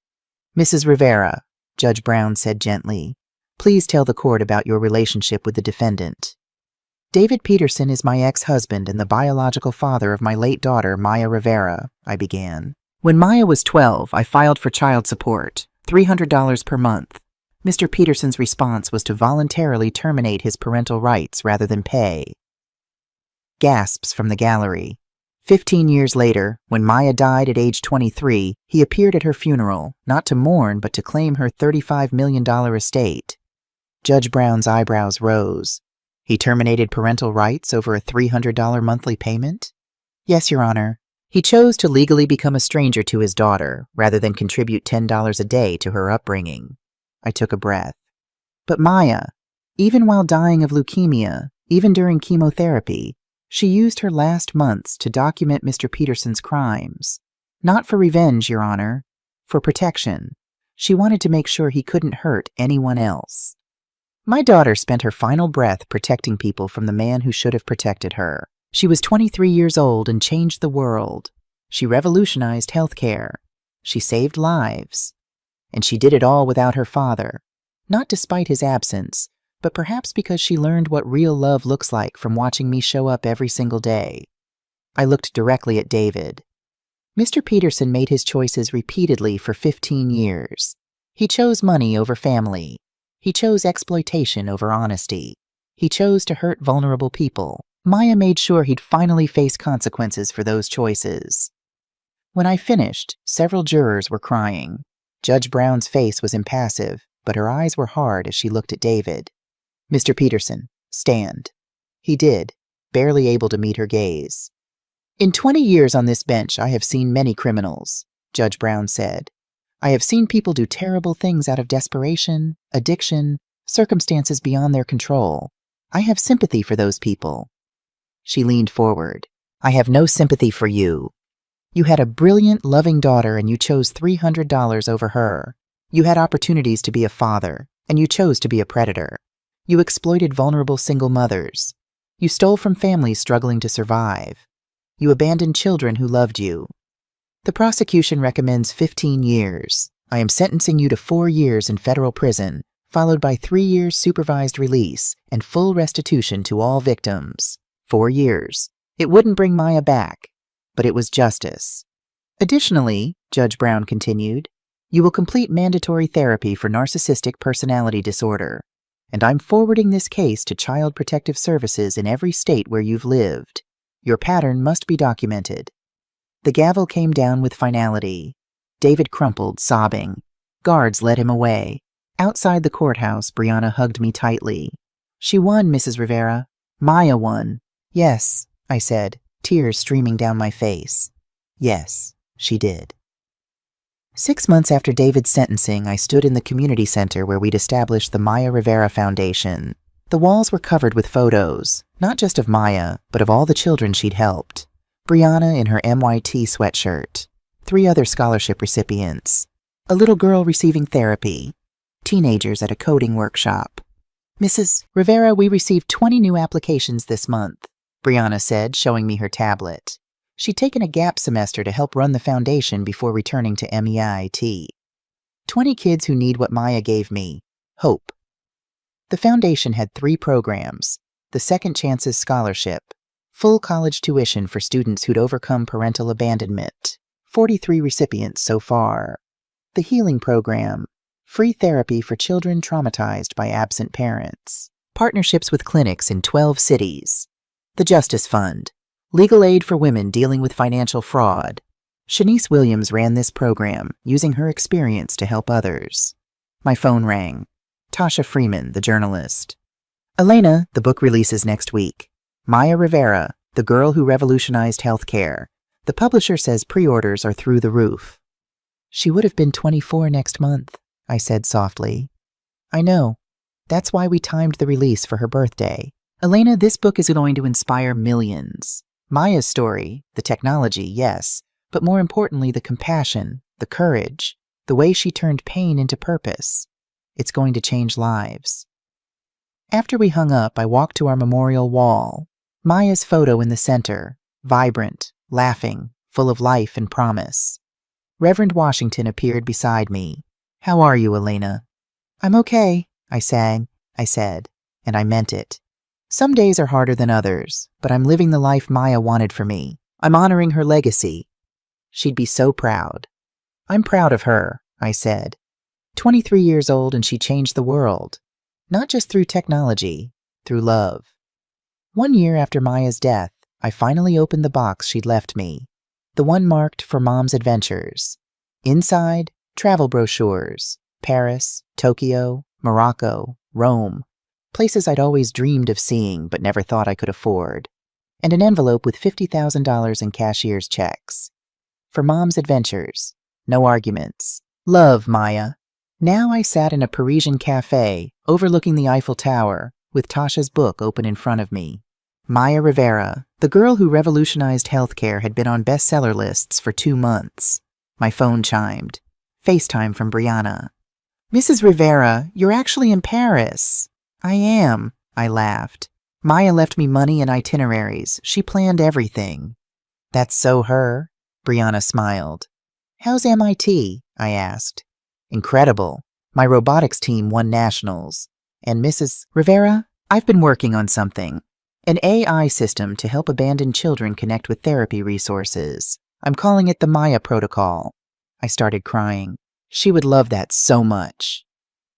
Mrs. Rivera, Judge Brown said gently, please tell the court about your relationship with the defendant. David Peterson is my ex-husband and the biological father of my late daughter, Maya Rivera, I began. When Maya was 12, I filed for child support, $300 per month. Mr. Peterson's response was to voluntarily terminate his parental rights rather than pay. Gasps from the gallery. 15 years later, when Maya died at age 23, he appeared at her funeral, not to mourn but to claim her $35 million estate. Judge Brown's eyebrows rose. He terminated parental rights over a $300 monthly payment? Yes, Your Honor. He chose to legally become a stranger to his daughter, rather than contribute $10 a day to her upbringing. I took a breath. But Maya, even while dying of leukemia, even during chemotherapy, she used her last months to document Mr. Peterson's crimes. Not for revenge, Your Honor. For protection. She wanted to make sure he couldn't hurt anyone else. My daughter spent her final breath protecting people from the man who should have protected her. She was 23 years old and changed the world. She revolutionized healthcare. She saved lives. And she did it all without her father. Not despite his absence, but perhaps because she learned what real love looks like from watching me show up every single day. I looked directly at David. Mr. Peterson made his choices repeatedly for 15 years. He chose money over family. He chose exploitation over honesty. He chose to hurt vulnerable people. Maya made sure he'd finally face consequences for those choices. When I finished, several jurors were crying. Judge Brown's face was impassive, but her eyes were hard as she looked at David. Mr. Peterson, stand. He did, barely able to meet her gaze. In 20 years on this bench, I have seen many criminals, Judge Brown said. I have seen people do terrible things out of desperation, addiction, circumstances beyond their control. I have sympathy for those people. She leaned forward. I have no sympathy for you. You had a brilliant, loving daughter and you chose $300 over her. You had opportunities to be a father, and you chose to be a predator. You exploited vulnerable single mothers. You stole from families struggling to survive. You abandoned children who loved you. The prosecution recommends 15 years. I am sentencing you to 4 years in federal prison, followed by 3 years supervised release and full restitution to all victims. 4 years. It wouldn't bring Maya back, but it was justice. Additionally, Judge Brown continued, you will complete mandatory therapy for narcissistic personality disorder, and I'm forwarding this case to Child Protective Services in every state where you've lived. Your pattern must be documented. The gavel came down with finality. David crumpled, sobbing. Guards led him away. Outside the courthouse, Brianna hugged me tightly. She won, Mrs. Rivera. Maya won. Yes, I said, tears streaming down my face. Yes, she did. 6 months after David's sentencing, I stood in the community center where we'd established the Maya Rivera Foundation. The walls were covered with photos, not just of Maya, but of all the children she'd helped. Brianna in her MYT sweatshirt, 3 other scholarship recipients, a little girl receiving therapy, teenagers at a coding workshop. Mrs. Rivera, we received 20 new applications this month, Brianna said, showing me her tablet. She'd taken a gap semester to help run the foundation before returning to MEIT. 20 kids who need what Maya gave me, hope. The foundation had 3 programs: the Second Chances Scholarship, full college tuition for students who'd overcome parental abandonment, 43 recipients so far. The Healing Program, free therapy for children traumatized by absent parents. Partnerships with clinics in 12 cities. The Justice Fund, legal aid for women dealing with financial fraud. Shanice Williams ran this program, using her experience to help others. My phone rang. Tasha Freeman, the journalist. Elena, the book releases next week. Maya Rivera, the girl who revolutionized healthcare. The publisher says pre-orders are through the roof. She would have been 24 next month, I said softly. I know. That's why we timed the release for her birthday. Elena, this book is going to inspire millions. Maya's story, the technology, yes, but more importantly, the compassion, the courage, the way she turned pain into purpose. It's going to change lives. After we hung up, I walked to our memorial wall. Maya's photo in the center, vibrant, laughing, full of life and promise. Reverend Washington appeared beside me. How are you, Elena? I'm okay, I said, and I meant it. Some days are harder than others, but I'm living the life Maya wanted for me. I'm honoring her legacy. She'd be so proud. I'm proud of her, I said. 23 years old and she changed the world. Not just through technology, through love. 1 year after Maya's death, I finally opened the box she'd left me, the one marked for Mom's Adventures. Inside, travel brochures, Paris, Tokyo, Morocco, Rome, places I'd always dreamed of seeing but never thought I could afford, and an envelope with $50,000 in cashier's checks. For Mom's Adventures, no arguments. Love, Maya. Now I sat in a Parisian cafe overlooking the Eiffel Tower with Tasha's book open in front of me. Maya Rivera, the girl who revolutionized healthcare, had been on bestseller lists for 2 months. My phone chimed. FaceTime from Brianna. Mrs. Rivera, you're actually in Paris. I am, I laughed. Maya left me money and itineraries. She planned everything. That's so her, Brianna smiled. How's MIT? I asked. Incredible. My robotics team won nationals. And Mrs. Rivera, I've been working on something. An AI system to help abandoned children connect with therapy resources. I'm calling it the Maya Protocol. I started crying. She would love that so much.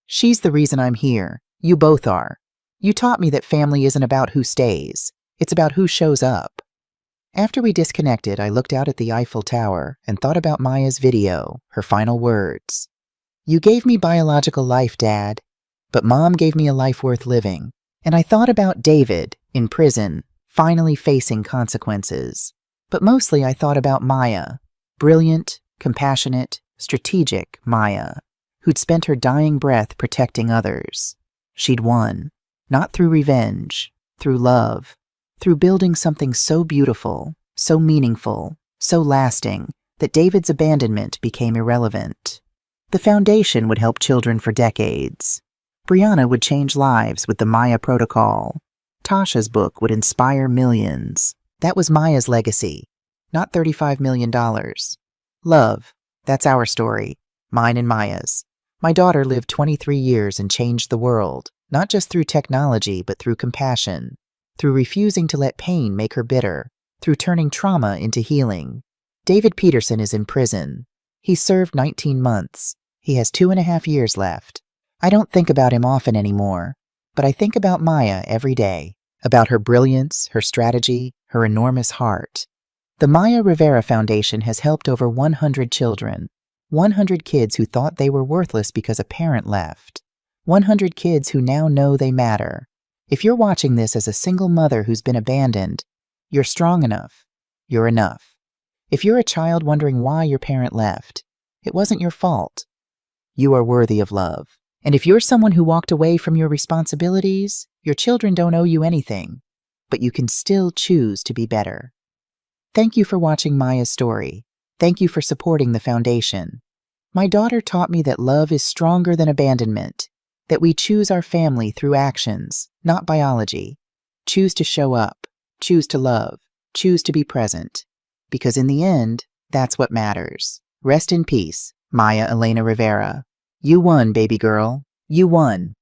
She's the reason I'm here. You both are. You taught me that family isn't about who stays. It's about who shows up. After we disconnected, I looked out at the Eiffel Tower and thought about Maya's video, her final words. You gave me biological life, Dad, but Mom gave me a life worth living. And I thought about David, in prison, finally facing consequences. But mostly I thought about Maya, brilliant, compassionate, strategic Maya, who'd spent her dying breath protecting others. She'd won, not through revenge, through love, through building something so beautiful, so meaningful, so lasting, that David's abandonment became irrelevant. The foundation would help children for decades. Brianna would change lives with the Maya Protocol. Tasha's book would inspire millions. That was Maya's legacy, not $35 million. Love, that's our story, mine and Maya's. My daughter lived 23 years and changed the world, not just through technology, but through compassion, through refusing to let pain make her bitter, through turning trauma into healing. David Peterson is in prison. He served 19 months. He has 2.5 years left. I don't think about him often anymore, but I think about Maya every day, about her brilliance, her strategy, her enormous heart. The Maya Rivera Foundation has helped over 100 children, 100 kids who thought they were worthless because a parent left, 100 kids who now know they matter. If you're watching this as a single mother who's been abandoned, you're strong enough. You're enough. If you're a child wondering why your parent left, it wasn't your fault. You are worthy of love. And if you're someone who walked away from your responsibilities, your children don't owe you anything, but you can still choose to be better. Thank you for watching Maya's story. Thank you for supporting the foundation. My daughter taught me that love is stronger than abandonment, that we choose our family through actions, not biology. Choose to show up, choose to love, choose to be present. Because in the end, that's what matters. Rest in peace, Maya Elena Rivera. You won, baby girl. You won.